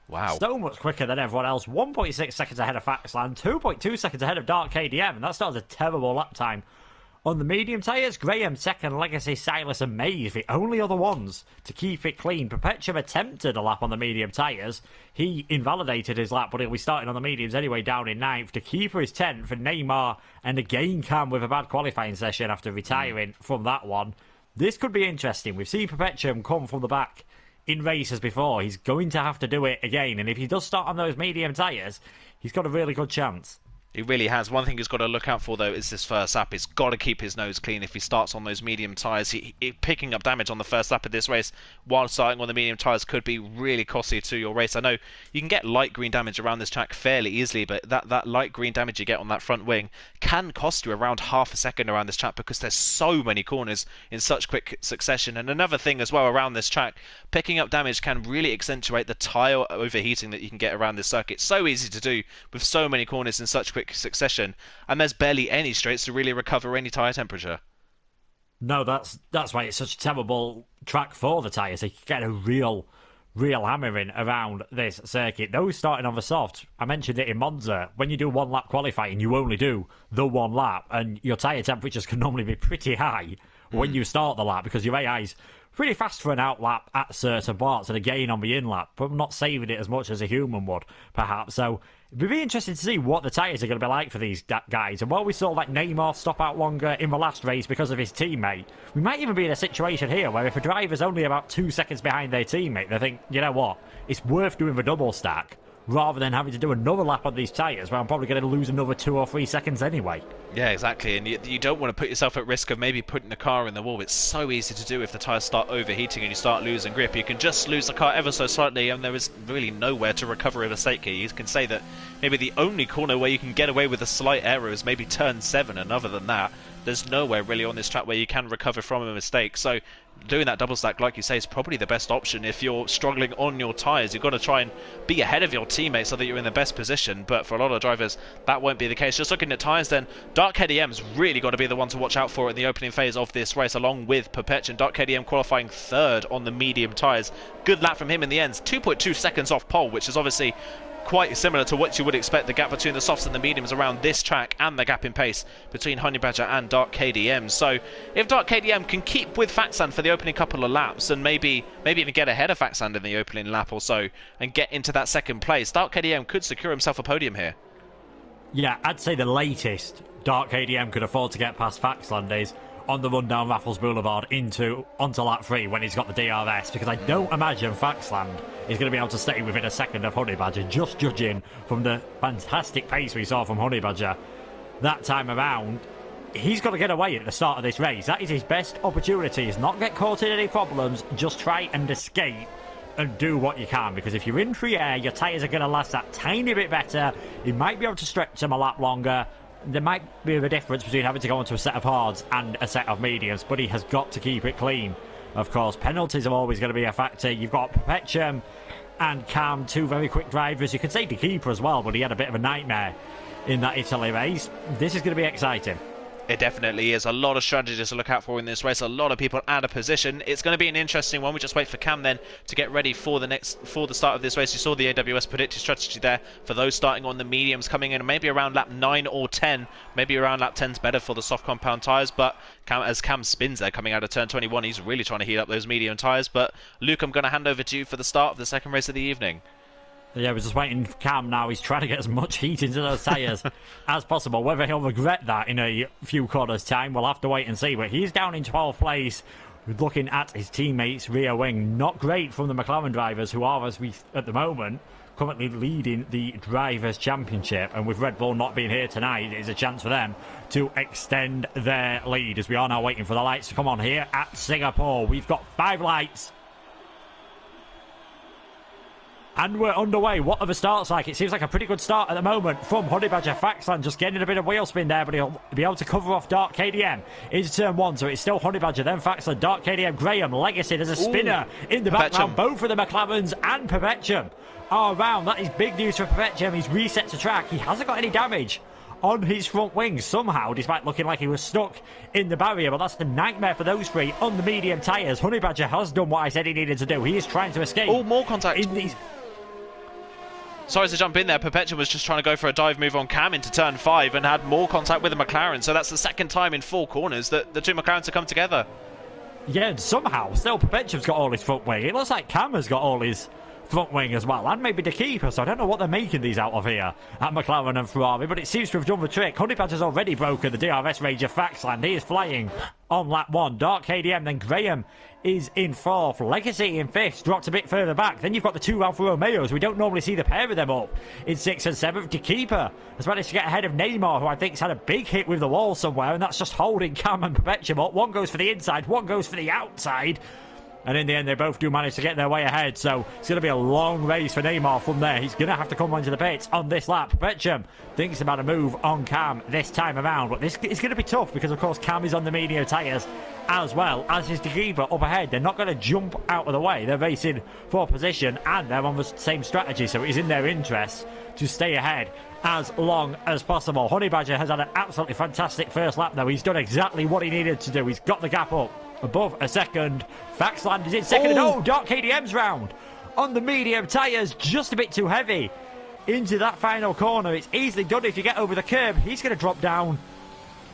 Wow. So much quicker than everyone else. 1.6 seconds ahead of Faxland, 2.2 seconds ahead of Dark KDM, and that's not a terrible lap time. On the medium tyres, Graham second, Legacy, Silas and Maze, the only other ones to keep it clean. Perpetuum attempted a lap on the medium tyres. He invalidated his lap, but he'll be starting on the mediums anyway, down in 9th. To Keeper is 10th for Neymar, and again Cam with a bad qualifying session after retiring from that one. This could be interesting. We've seen Perpetuum come from the back in races before. He's going to have to do it again. And if he does start on those medium tyres, he's got a really good chance. He really has. One thing he's got to look out for, though, is this first lap. He's got to keep his nose clean if he starts on those medium tyres. Picking up damage on the first lap of this race while starting on the medium tyres could be really costly to your race. I know you can get light green damage around this track fairly easily, but that light green damage you get on that front wing can cost you around half a second around this track because there's so many corners in such quick succession. And another thing as well around this track, picking up damage can really accentuate the tyre overheating that you can get around this circuit. So easy to do with so many corners in such quick succession, and there's barely any straights to really recover any tyre temperature. No, that's why it's such a terrible track for the tyres. You can get a real hammering around this circuit. Those starting on the soft, I mentioned it in Monza, when you do one lap qualifying, you only do the one lap, and your tyre temperatures can normally be pretty high when you start the lap because your AI's pretty fast for an out lap at certain parts and a gain on the in lap, but not saving it as much as a human would, perhaps. So it'd be interesting to see what the tyres are going to be like for these guys. And while we saw like Neymar stop out longer in the last race because of his teammate, we might even be in a situation here where if a driver's only about 2 seconds behind their teammate, they think, you know what, it's worth doing the double stack rather than having to do another lap on these tyres where I'm probably going to lose another 2 or 3 seconds anyway. Yeah, exactly, and you don't want to put yourself at risk of maybe putting the car in the wall. It's so easy to do if the tyres start overheating and you start losing grip. You can just lose the car ever so slightly and there is really nowhere to recover a mistake here. You can say that maybe the only corner where you can get away with a slight error is maybe turn 7, and other than that, there's nowhere really on this track where you can recover from a mistake. So doing that double stack, like you say, is probably the best option. If you're struggling on your tyres, you've got to try and be ahead of your teammates so that you're in the best position, but for a lot of drivers that won't be the case. Just looking at tyres then, Dark KDM's really got to be the one to watch out for in the opening phase of this race, along with Perpetuum. Dark KDM qualifying 3rd on the medium tyres. Good lap from him in the end, 2.2 seconds off pole, which is obviously quite similar to what you would expect. The gap between the softs and the mediums around this track, and the gap in pace between Honey Badger and Dark KDM. So if Dark KDM can keep with Faxand for the opening couple of laps, and maybe even get ahead of Faxand in the opening lap or so, and get into that second place, Dark KDM could secure himself a podium here. Yeah, I'd say the latest Dark KDM could afford to get past Faxland is on the run down Raffles Boulevard onto lap 3 when he's got the DRS, because I don't imagine Faxland is going to be able to stay within a second of Honey Badger, just judging from the fantastic pace we saw from Honey Badger that time around. He's got to get away at the start of this race. That is his best opportunity, is not get caught in any problems, just try and escape and do what you can, because if you're in free air, your tyres are going to last that tiny bit better. You might be able to stretch them a lap longer. There might be a difference between having to go into a set of hards and a set of mediums, but he has got to keep it clean. Of course, penalties are always going to be a factor. You've got Perpetuum and Cam, 2 very quick drivers. You could say De Keeper as well, but he had a bit of a nightmare in that Italy race. This is going to be exciting. It definitely is. A lot of strategies to look out for in this race. A lot of people out of position. It's going to be an interesting one. We just wait for Cam then to get ready for the start of this race. You saw the AWS predicted strategy there for those starting on the mediums coming in maybe around lap 9 or 10. Maybe around lap 10 is better for the soft compound tyres. But as Cam spins there coming out of turn 21, he's really trying to heat up those medium tyres. But Luke, I'm going to hand over to you for the start of the second race of the evening. Yeah, we're just waiting for Cam now. He's trying to get as much heat into those tyres as possible. Whether he'll regret that in a few quarters' time, we'll have to wait and see. But he's down in 12th place, looking at his teammates' rear wing. Not great from the McLaren drivers, who are, at the moment, currently leading the Drivers' Championship. And with Red Bull not being here tonight, it is a chance for them to extend their lead, as we are now waiting for the lights to come on here at Singapore. We've got 5 lights. And we're underway. What are the starts like? It seems like a pretty good start at the moment from Honey Badger. Faxland just getting a bit of wheel spin there, but he'll be able to cover off Dark KDM into turn 1. So it's still Honey Badger, then Faxland, Dark KDM, Graham, Legacy. There's a spinner in the background. Both of the McLarens and Perpetuum are around. That is big news for Perpetuum. He's reset to track. He hasn't got any damage on his front wing somehow, despite looking like he was stuck in the barrier. But that's the nightmare for those 3 on the medium tyres. Honey Badger has done what I said he needed to do. He is trying to escape. Oh, more contact. In these... Sorry to jump in there. Perpetuum was just trying to go for a dive move on Cam into turn 5 and had more contact with the McLaren. So that's the second time in 4 corners that the 2 McLarens have come together. Yeah, and somehow still Perpetuum's got all his front wing. It looks like Cam has got all his front wing as well, and maybe the keeper, so I don't know what they're making these out of here at McLaren and Ferrari, but it seems to have done the trick. Honey Badger's already broken the DRS range of Faxland. He is flying on lap 1. Dark KDM, then Graham is in 4th. Legacy in 5th, dropped a bit further back. Then you've got the 2 Alfa Romeos. We don't normally see the pair of them up in 6th and 7th. The keeper has managed to get ahead of Neymar, who I think's had a big hit with the wall somewhere, and that's just holding Cam and Perpetuum up. One goes for the inside, one goes for the outside. And in the end, they both do manage to get their way ahead. So it's going to be a long race for Neymar from there. He's going to have to come onto the pits on this lap. Perpetuum thinks about a move on Cam this time around. But this is going to be tough because, of course, Cam is on the medium tyres as well, as is the keeper up ahead. They're not going to jump out of the way. They're racing for position and they're on the same strategy. So it is in their interest to stay ahead as long as possible. Honey Badger has had an absolutely fantastic first lap, though. He's done exactly what he needed to do. He's got the gap up above a second. Faxland is in second. And Dark KDM's round on the medium tyres, just a bit too heavy into that final corner. It's easily done if you get over the curb. He's going to drop down.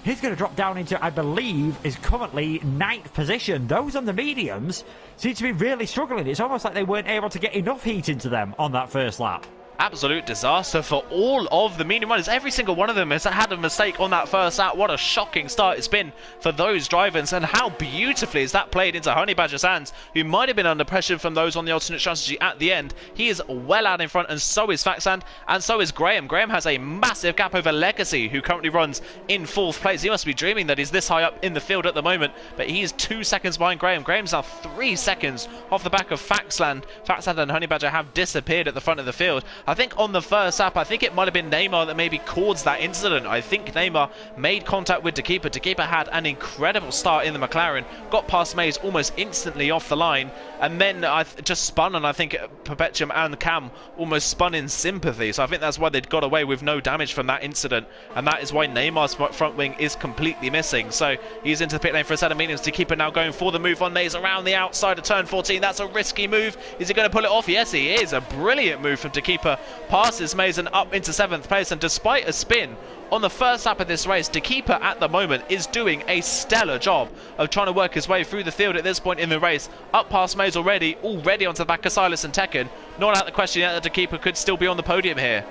He's going to drop down into, I believe, is currently 9th position. Those on the mediums seem to be really struggling. It's almost like they weren't able to get enough heat into them on that first lap. Absolute disaster for all of the medium runners. Every single one of them has had a mistake on that first lap. What a shocking start it's been for those drivers, and how beautifully is that played into Honey Badger's hands, who might have been under pressure from those on the alternate strategy at the end. He is well out in front, and so is Faxland, and so is Graham. Graham has a massive gap over Legacy, who currently runs in 4th place. He must be dreaming that he's this high up in the field at the moment, but he is 2 seconds behind Graham. Graham's now 3 seconds off the back of Faxland. Faxland and Honey Badger have disappeared at the front of the field. I think on the first lap, I think it might have been Neymar that maybe caused that incident. I think Neymar made contact with De Keeper. De Keeper had an incredible start in the McLaren, got past Mays almost instantly off the line, and then just spun, and I think Perpetuum and Cam almost spun in sympathy. So I think that's why they'd got away with no damage from that incident, and that is why Neymar's front wing is completely missing. So he's into the pit lane for a set of mediums. De Keeper now going for the move on Mays around the outside of turn 14. That's a risky move. Is he going to pull it off? Yes, he is. A brilliant move from De Keeper. Passes Mays and up into 7th place, and despite a spin on the first lap of this race, De Keeper at the moment is doing a stellar job of trying to work his way through the field at this point in the race. Up past Mays already onto the back of Silas and Tekken. Not out the question yet that De Keeper could still be on the podium here.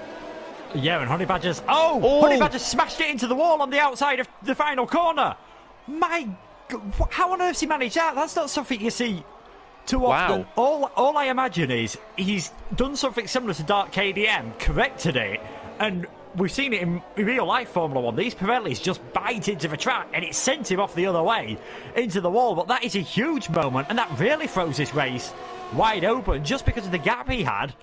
Yeah, and Honey Badger's... Honey Badger smashed it into the wall on the outside of the final corner. My God, how on earth he managed that? That's not something you see too often. All I imagine is he's done something similar to Dark KDM, corrected it, and we've seen it in real life Formula 1. These Pirellis just bite into the track and it sent him off the other way into the wall. But that is a huge moment, and that really throws this race wide open just because of the gap he had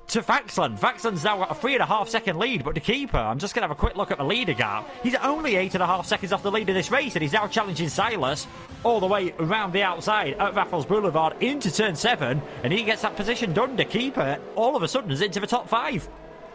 to Faxland. Faxland's now got a 3.5 second lead, but the keeper, I'm just going to have a quick look at the leader gap. He's only 8.5 seconds off the lead of this race, and he's now challenging Silas all the way around the outside at Raffles Boulevard into turn 7, and he gets that position done. The keeper all of a sudden is into the top 5.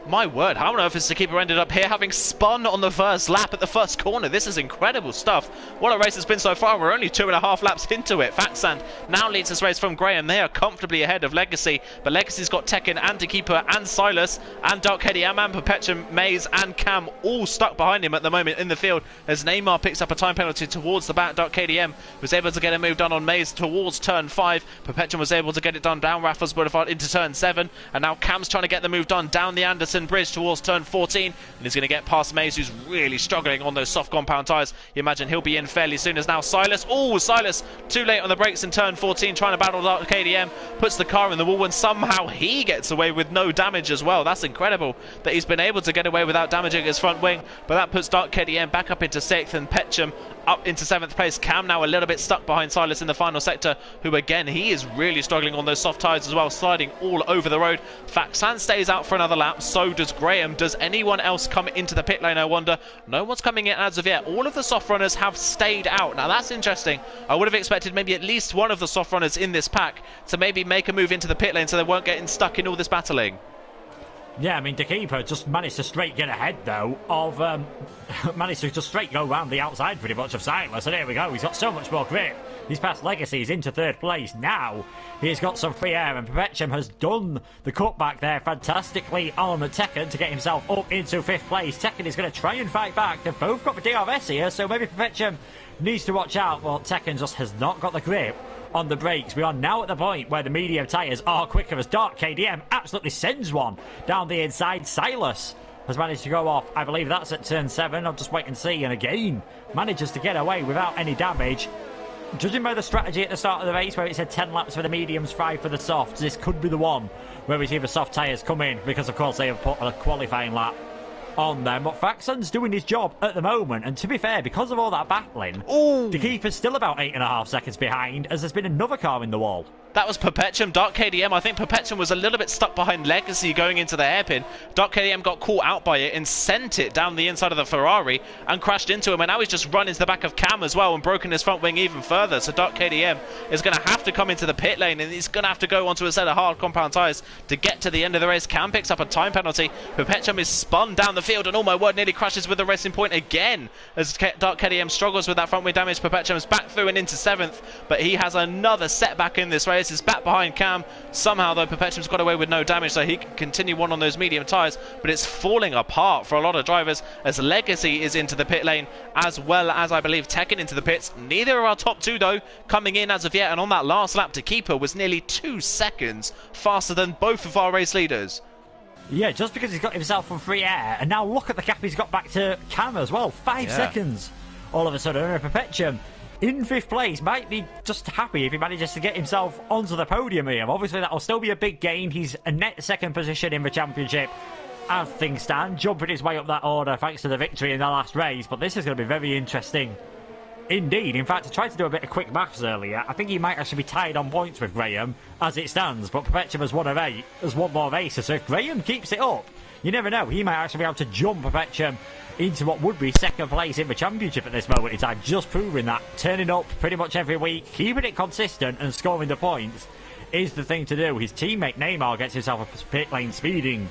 My word, how on earth is the keeper ended up here having spun on the first lap at the first corner? This is incredible stuff. What a race it's been so far. We're only 2.5 laps into it. Faxland now leads this race from Graham. They are comfortably ahead of Legacy, but Legacy's got Tekken and De Keeper and Silas and Dark KDM and Perpetuum, Mays and Cam all stuck behind him at the moment in the field as Neymar picks up a time penalty towards the back. Dark KDM was able to get a move done on Mays towards turn 5. Perpetuum was able to get it done down Raffles Boulevard into turn 7, and now Cam's trying to get the move done down the Anderson Bridge towards turn 14, and he's going to get past Mays, who's really struggling on those soft compound tyres. You imagine he'll be in fairly soon as now Silas. Silas too late on the brakes in turn 14, trying to battle Dark KDM, puts the car in the wall, and somehow he gets away with no damage as well. That's incredible that he's been able to get away without damaging his front wing, but that puts Dark KDM back up into 6th and Perpetuum up into 7th place. Cam now a little bit stuck behind Silas in the final sector, who again, he is really struggling on those soft tyres as well, sliding all over the road. Faxland stays out for another lap, so does Graham. Does anyone else come into the pit lane, I wonder? No one's coming in as of yet. All of the soft runners have stayed out. Now that's interesting. I would have expected maybe at least one of the soft runners in this pack to maybe make a move into the pit lane so they weren't getting stuck in all this battling. Yeah, I mean, De Keeper just managed to straight get ahead, though, of... managed to just straight go round the outside pretty much of Silas, and here we go. He's got so much more grip. He's past Legacy. He's into 3rd place. Now he's got some free air, and Perpetuum has done the cutback there fantastically on Tekken to get himself up into 5th place. Tekken is going to try and fight back. They've both got the DRS here, so maybe Perpetuum needs to watch out. Well, Tekken just has not got the grip on the brakes. We are now at the point where the medium tyres are quicker as Dark KDM absolutely sends one down the inside. Silas has managed to go off. I believe that's at turn 7. I'll just wait and see. And again, manages to get away without any damage. Judging by the strategy at the start of the race where it said 10 laps for the mediums, 5 for the softs, this could be the one where we see the soft tyres come in because, of course, they have put a qualifying lap on them. But Faxon's doing his job at the moment, and to be fair, because of all that battling, the keeper's still about 8.5 seconds behind as there's been another car in the wall. That was Perpetuum. Dark KDM, I think Perpetuum was a little bit stuck behind Legacy going into the hairpin. Dark KDM got caught out by it and sent it down the inside of the Ferrari and crashed into him. And now he's just run into the back of Cam as well and broken his front wing even further. So Dark KDM is going to have to come into the pit lane and he's going to have to go onto a set of hard compound tyres to get to the end of the race. Cam picks up a time penalty. Perpetuum is spun down the field and, oh my word, nearly crashes with the racing point again as Dark KDM struggles with that front wing damage. Perpetuum is back through and into 7th, but he has another setback in this race. He's back behind Cam. Somehow, though, Perpetuum's got away with no damage, so he can continue on those medium tyres, but it's falling apart for a lot of drivers as Legacy is into the pit lane, as well as, I believe, Tekken into the pits. Neither of our top 2, though, coming in as of yet, and on that last lap, Keeper was nearly 2 seconds faster than both of our race leaders. Yeah, just because he's got himself on free air, and now look at the gap he's got back to Cam as well. 5 seconds all of a sudden. And Perpetuum in 5th place might be just happy if he manages to get himself onto the podium here. Obviously, that'll still be a big gain. He's a net 2nd position in the championship as things stand, jumping his way up that order thanks to the victory in the last race. But this is going to be very interesting indeed. In fact, I tried to do a bit of quick maths earlier. I think he might actually be tied on points with Graham as it stands, but Perpetuum has won one more race. So if Graham keeps it up, you never know, he might actually be able to jump Perpetuum into what would be 2nd place in the championship at this moment in time. Just proving that turning up pretty much every week, keeping it consistent and scoring the points is the thing to do. His teammate Neymar gets himself a pit lane speeding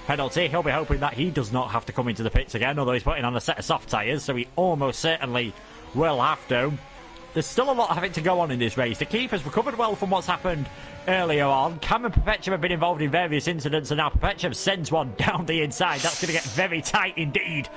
penalty. He'll be hoping that he does not have to come into the pits again, although he's putting on a set of soft tyres, so he almost certainly will have to. There's still a lot having to go on in this race. The keeper's recovered well from what's happened earlier on. Cam and Perpetuum have been involved in various incidents, and now Perpetuum sends one down the inside. That's going to get very tight indeed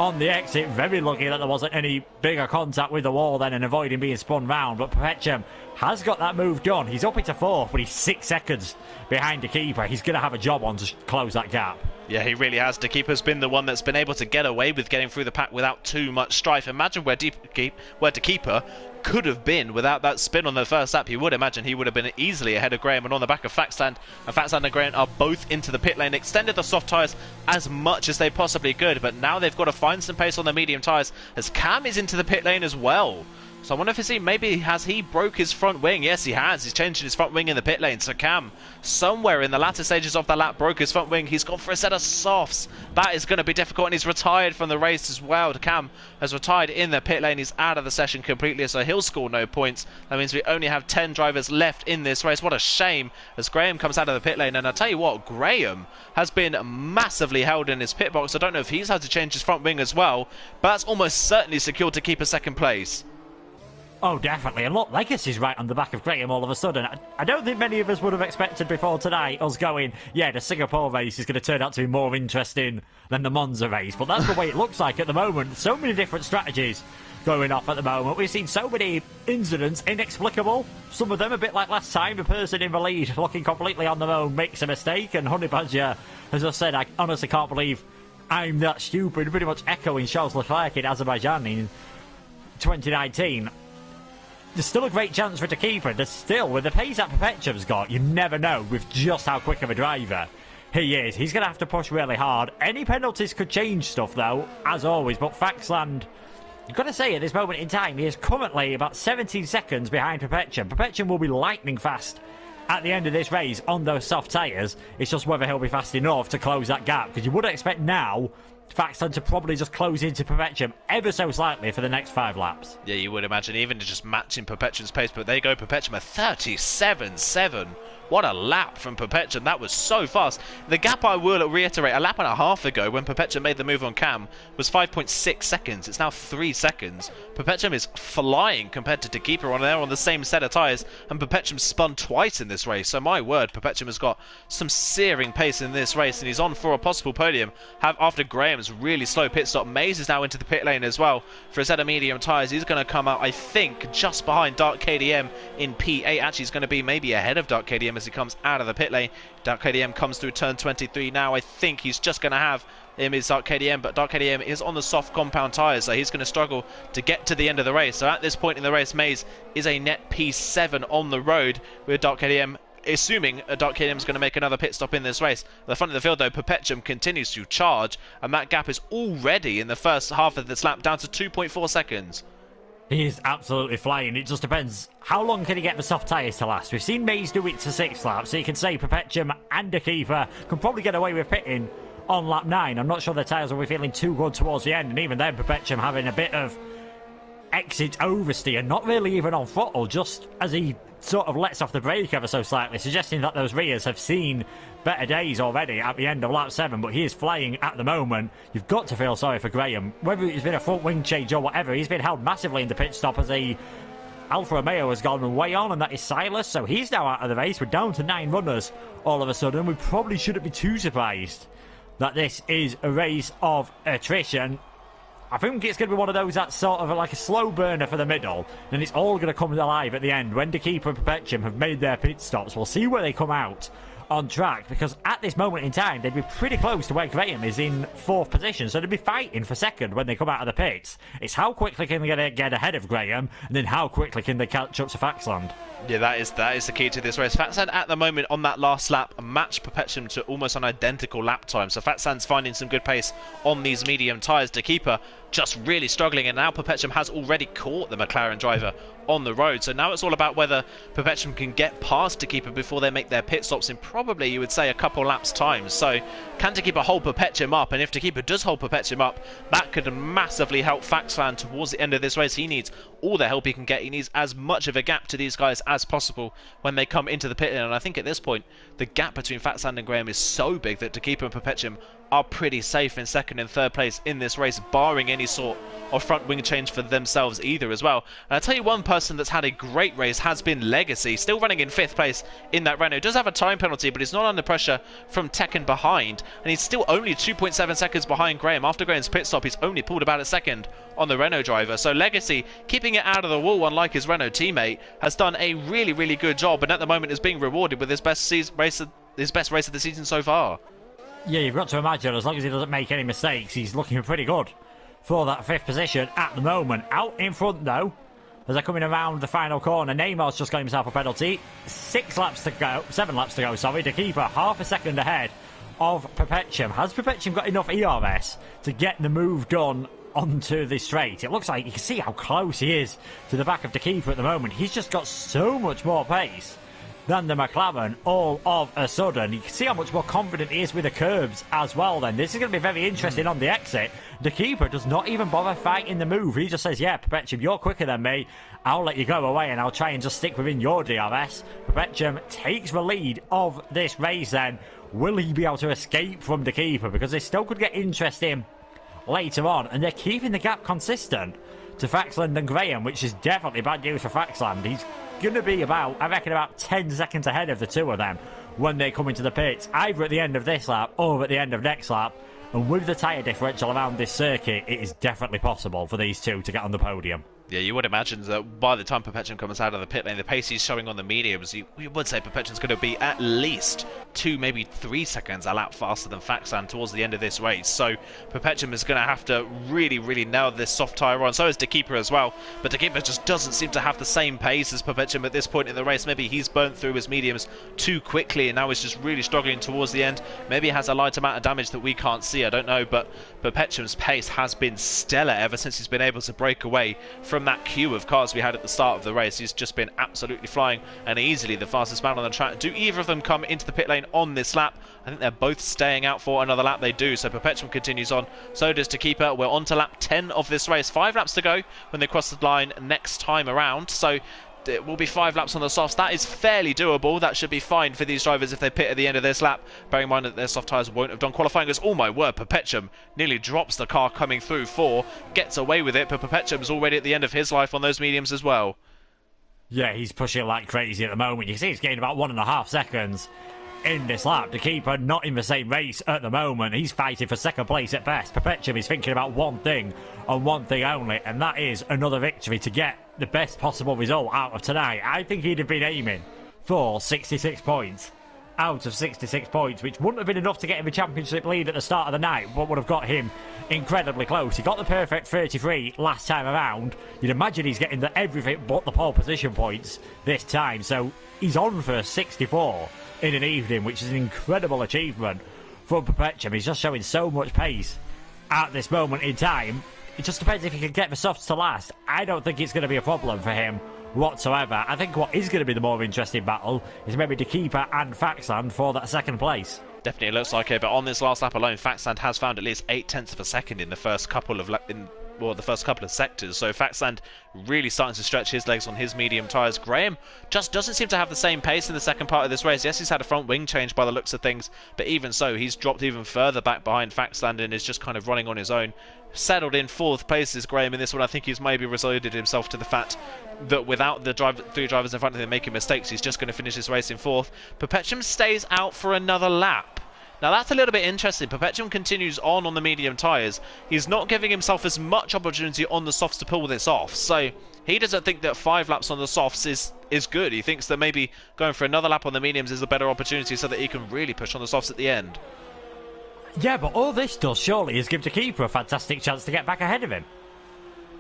on the exit. Very lucky that there wasn't any bigger contact with the wall then and avoiding being spun round. But Perpetuum has got that move done. He's up into 4th, but he's 6 seconds behind the keeper. He's going to have a job on to close that gap. Yeah, he really has. The keeper's been the one that's been able to get away with getting through the pack without too much strife. Imagine where the keeper could have been without that spin on the first lap. You would imagine he would have been easily ahead of Graham and on the back of Faxland. And Faxland and Graham are both into the pit lane, extended the soft tyres as much as they possibly could, but now they've got to find some pace on the medium tyres as Cam is into the pit lane as well. So I wonder if has he broke his front wing? Yes, he has. He's changing his front wing in the pit lane. So Cam, somewhere in the latter stages of the lap, broke his front wing. He's gone for a set of softs. That is going to be difficult, and he's retired from the race as well. Cam has retired in the pit lane. He's out of the session completely, so he'll score no points. That means we only have 10 drivers left in this race. What a shame as Graham comes out of the pit lane. And I tell you what, Graham has been massively held in his pit box. I don't know if he's had to change his front wing as well, but that's almost certainly secured to keep a 2nd place. Oh, definitely. And look, Legacy's right on the back of Graham all of a sudden. I don't think many of us would have expected before tonight us going, yeah, the Singapore race is going to turn out to be more interesting than the Monza race. But that's the way it looks like at the moment. So many different strategies going off at the moment. We've seen so many incidents, inexplicable. Some of them a bit like last time. The person in the lead looking completely on their own makes a mistake. And Honey Badger, as I said, I honestly can't believe I'm that stupid. Pretty much echoing Charles Leclerc in Azerbaijan in 2019. There's still a great chance for it to keep it. There's still, with the pace that Perpetuum's got, you never know with just how quick of a driver he is. He's going to have to push really hard. Any penalties could change stuff, though, as always. But Faxland, you've got to say, at this moment in time, he is currently about 17 seconds behind Perpetuum. Perpetuum will be lightning fast at the end of this race on those soft tyres. It's just whether he'll be fast enough to close that gap, because you would expect now Faxland to probably just close into Perpetuum ever so slightly for the next 5 laps. Yeah, you would imagine, even just matching Perpetuum's pace, but there you go, Perpetuum a 37.7. What a lap from Perpetuum. That was so fast. The gap, I will reiterate, a lap and a half ago when Perpetuum made the move on Cam was 5.6 seconds. It's now 3 seconds. Perpetuum is flying compared to Keeper on there on the same set of tyres, and Perpetuum spun twice in this race. So my word, Perpetuum has got some searing pace in this race, and he's on for a possible podium after Graham Graham's really slow pit stop. Maze is now into the pit lane as well for his Zeta medium tyres. He's going to come out, I think, just behind Dark KDM in P8. Actually, he's going to be maybe ahead of Dark KDM as he comes out of the pit lane. Dark KDM comes through turn 23 now. I think he's just going to have him is Dark KDM, but Dark KDM is on the soft compound tyres, so he's going to struggle to get to the end of the race. So at this point in the race, Maze is a net P7 on the road with Dark KDM, assuming Dark KDM is going to make another pit stop in this race. At the front of the field, though, Perpetuum continues to charge, and that gap is already in the first half of this lap down to 2.4 seconds. He is absolutely flying. It just depends how long can he get the soft tyres to last. We've seen Maze do it to 6 laps, so you can say Perpetuum and the keeper can probably get away with pitting on lap 9. I'm not sure the tyres will be feeling too good towards the end, and even then Perpetuum having a bit of exit oversteer, not really even on throttle, just as he sort of lets off the brake ever so slightly, suggesting that those rears have seen better days already at the end of lap 7, but he is flying at the moment. You've got to feel sorry for Graham. Whether it's been a front wing change or whatever, he's been held massively in the pit stop as a Alfa Romeo has gone way on, and that is Silas, so he's now out of the race. We're down to 9 runners all of a sudden. We probably shouldn't be too surprised that this is a race of attrition. I think it's going to be one of those that's sort of like a slow burner for the middle, and it's all going to come alive at the end when the keeper and Perpetuum have made their pit stops. We'll see where they come out on track, because at this moment in time they'd be pretty close to where Graham is in 4th position, so they'd be fighting for 2nd when they come out of the pits. It's how quickly can they get ahead of Graham, and then how quickly can they catch up to Faxland. Yeah, that is the key to this race. Faxland at the moment on that last lap matched Perpetuum to almost an identical lap time, so Faxland's finding some good pace on these medium tyres. De Keeper just really struggling, and now Perpetuum has already caught the McLaren driver on the road, so now it's all about whether Perpetuum can get past De Keeper before they make their pit stops in probably, you would say, a couple laps time. So can De Keeper hold Perpetuum up, and if De Keeper does hold Perpetuum up, that could massively help Faxland towards the end of this race. He needs all the help he can get. He needs as much of a gap to these guys as possible when they come into the pit lane, and I think at this point the gap between Faxland and Graham is so big that De Keeper and Perpetuum are pretty safe in 2nd and 3rd place in this race, barring any sort of front wing change for themselves either as well. And I'll tell you, one person that's had a great race has been Legacy, still running in 5th place in that Renault. Does have a time penalty, but he's not under pressure from Tekken behind, and he's still only 2.7 seconds behind Graham. After Graham's pit stop, he's only pulled about a second on the Renault driver. So Legacy, keeping it out of the wall, unlike his Renault teammate, has done a really, really good job, and at the moment is being rewarded with his best race of the season so far. Yeah, you've got to imagine, as long as he doesn't make any mistakes, he's looking pretty good for that 5th position at the moment. Out in front, though, as they're coming around the final corner, Neymar's just got himself a penalty. 7 laps to go, sorry. The keeper, half a second ahead of Perpetuum. Has Perpetuum got enough ERS to get the move done onto the straight? It looks like you can see how close he is to the back of the keeper at the moment. He's just got so much more pace than the McLaren all of a sudden. You can see how much more confident he is with the curbs as well then. This is going to be very interesting on the exit. The keeper does not even bother fighting the move. He just says, yeah, Perpetuum, you're quicker than me. I'll let you go away and I'll try and just stick within your DRS. Perpetuum takes the lead of this race then. Will he be able to escape from the keeper? Because they still could get interesting later on, and they're keeping the gap consistent to Faxland and Graham, which is definitely bad news for Faxland. He's going to be about 10 seconds ahead of the two of them when they come into the pits, either at the end of this lap or at the end of next lap. And with the tyre differential around this circuit, it is definitely possible for these two to get on the podium. Yeah, you would imagine that by the time Perpetuum comes out of the pit lane, the pace he's showing on the mediums, you would say Perpetuum's going to be at least 2, maybe 3 seconds a lap faster than Faxland towards the end of this race. So Perpetuum is going to have to really, really nail this soft tyre on. So is De Keeper as well. But De Keeper just doesn't seem to have the same pace as Perpetuum at this point in the race. Maybe he's burnt through his mediums too quickly, and now he's just really struggling towards the end. Maybe he has a light amount of damage that we can't see, I don't know. But Perpetuum's pace has been stellar ever since he's been able to break away from that queue of cars we had at the start of the race. He's just been absolutely flying and easily the fastest man on the track. Do either of them come into the pit lane on this lap? I think they're both staying out for another lap. They do, so Perpetuum continues on. So does De Keeper. We're on to lap 10 of this race. 5 laps to go when they cross the line next time around. So it will be 5 laps on the softs. That is fairly doable. That should be fine for these drivers if they pit at the end of this lap. Bearing in mind that their soft tyres won't have done qualifying. As, oh my word, Perpetuum nearly drops the car coming through 4. Gets away with it, but Perpetuum's already at the end of his life on those mediums as well. Yeah, he's pushing like crazy at the moment. You can see he's gained about 1.5 seconds in this lap. The keeper not in the same race at the moment. He's fighting for second place at best. Perpetuum is thinking about one thing and one thing only, and that is another victory to get the best possible result out of tonight. I think he'd have been aiming for 66 points out of 66 points, which wouldn't have been enough to get him a championship lead at the start of the night, but would have got him incredibly close. He got the perfect 33 last time around. You'd imagine he's getting everything but the pole position points this time, so he's on for 64 in an evening, which is an incredible achievement from Perpetuum. He's just showing so much pace at this moment in time. It just depends if he can get the softs to last. I don't think it's going to be a problem for him whatsoever. I think what is going to be the more interesting battle is maybe the keeper and Faxland for that second place. Definitely looks like it, but on this last lap alone, Faxland has found at least 0.8 of a second in the first couple of sectors. So Faxland really starting to stretch his legs on his medium tyres. Graham just doesn't seem to have the same pace in the second part of this race. Yes, he's had a front wing change by the looks of things, but even so, he's dropped even further back behind Faxland and is just kind of running on his own. Settled in fourth place is Graham in this one. I think he's maybe resorted himself to the fact that without the three drivers in front of him making mistakes, he's just going to finish this race in fourth. Perpetuum stays out for another lap. Now that's a little bit interesting. Perpetuum continues on the medium tyres. He's not giving himself as much opportunity on the softs to pull this off. So he doesn't think that 5 laps on the softs is good. He thinks that maybe going for another lap on the mediums is a better opportunity so that he can really push on the softs at the end. Yeah, but all this does surely is give the keeper a fantastic chance to get back ahead of him.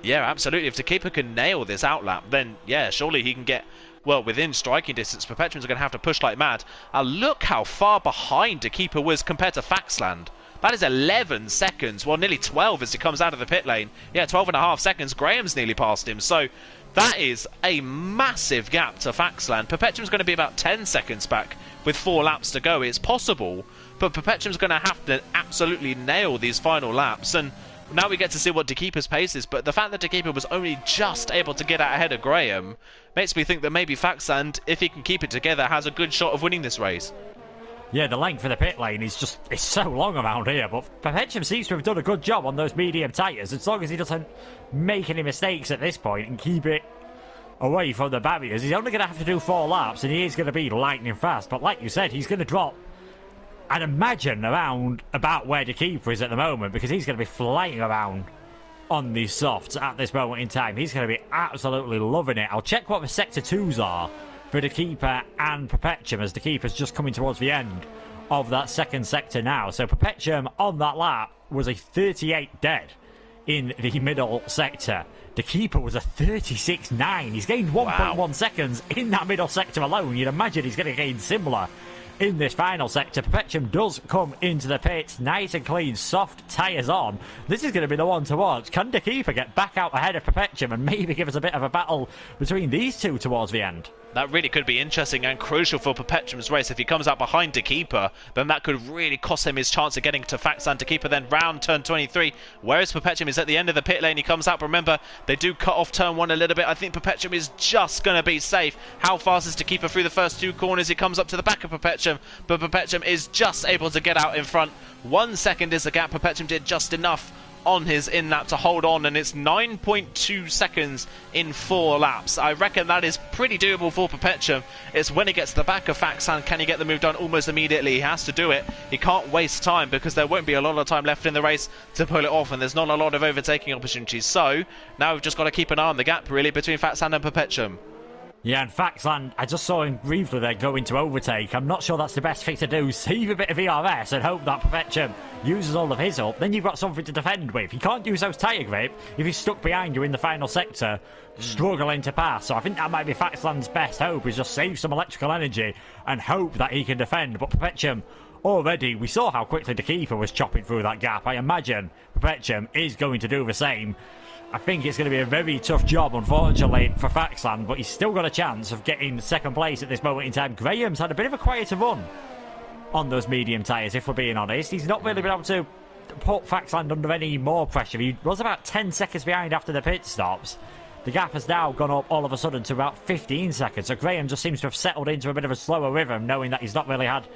Yeah, absolutely. If the keeper can nail this outlap, then yeah, surely he can get, well, within striking distance. Perpetuum's going to have to push like mad. Look how far behind the keeper was compared to Faxland. That is 11 seconds, well, nearly 12 as he comes out of the pit lane. Yeah, 12.5 seconds. Graham's nearly past him. So that is a massive gap to Faxland. Perpetuum's going to be about 10 seconds back with 4 laps to go. It's possible, but Perpetuum's going to have to absolutely nail these final laps. And now we get to see what De Keeper's pace is, but the fact that De Keeper was only just able to get out ahead of Graham makes me think that maybe Faxland, if he can keep it together, has a good shot of winning this race. Yeah, the length of the pit lane is so long around here, but Perpetuum seems to have done a good job on those medium tyres, as long as he doesn't make any mistakes at this point and keep it away from the barriers. He's only going to have to do 4 laps, and he is going to be lightning fast, but like you said, he's going to drop, I'd imagine, around about where the keeper is at the moment, because he's going to be flying around on these softs at this moment in time. He's going to be absolutely loving it. I'll check what the sector 2s are for the keeper and Perpetuum, as the keeper's just coming towards the end of that second sector now. So Perpetuum on that lap was a 38 dead in the middle sector. The keeper was a 36.9. He's gained 1.1 seconds in that middle sector alone. You'd imagine he's going to gain similar in this final sector. Perpetuum does come into the pits, nice and clean, soft tyres on. This is going to be the one to watch. Can De Keeper get back out ahead of Perpetuum and maybe give us a bit of a battle between these two towards the end? That really could be interesting and crucial for Perpetuum's race. If he comes out behind De Keeper, then that could really cost him his chance of getting to Faxland. De Keeper then round turn 23, whereas Perpetuum is at the end of the pit lane. He comes out, remember, they do cut off turn 1 a little bit. I think Perpetuum is just going to be safe. How fast is De Keeper through the first 2 corners? He comes up to the back of Perpetuum, but Perpetuum is just able to get out in front. 1 second is the gap. Perpetuum did just enough on his in-lap to hold on, and it's 9.2 seconds in 4 laps. I reckon that is pretty doable for Perpetuum. It's when he gets to the back of Faxland, can he get the move done almost immediately? He has to do it. He can't waste time, because there won't be a lot of time left in the race to pull it off, and there's not a lot of overtaking opportunities. So now we've just got to keep an eye on the gap, really, between Faxland and Perpetuum. Yeah, and Faxland, I just saw him briefly there go into overtake. I'm not sure that's the best thing to do. Save a bit of ERS and hope that Perpetuum uses all of his up. Then you've got something to defend with. He can't use those tyre grip if he's stuck behind you in the final sector, struggling to pass. So I think that might be Faxland's best hope, is just save some electrical energy and hope that he can defend. But Perpetuum, already, we saw how quickly the keeper was chopping through that gap. I imagine Perpetuum is going to do the same. I think it's going to be a very tough job, unfortunately, for Faxland, but he's still got a chance of getting second place at this moment in time. Graham's had a bit of a quieter run on those medium tyres, if we're being honest. He's not really been able to put Faxland under any more pressure. He was about 10 seconds behind after the pit stops. The gap has now gone up all of a sudden to about 15 seconds, so Graham just seems to have settled into a bit of a slower rhythm, knowing that he's not really had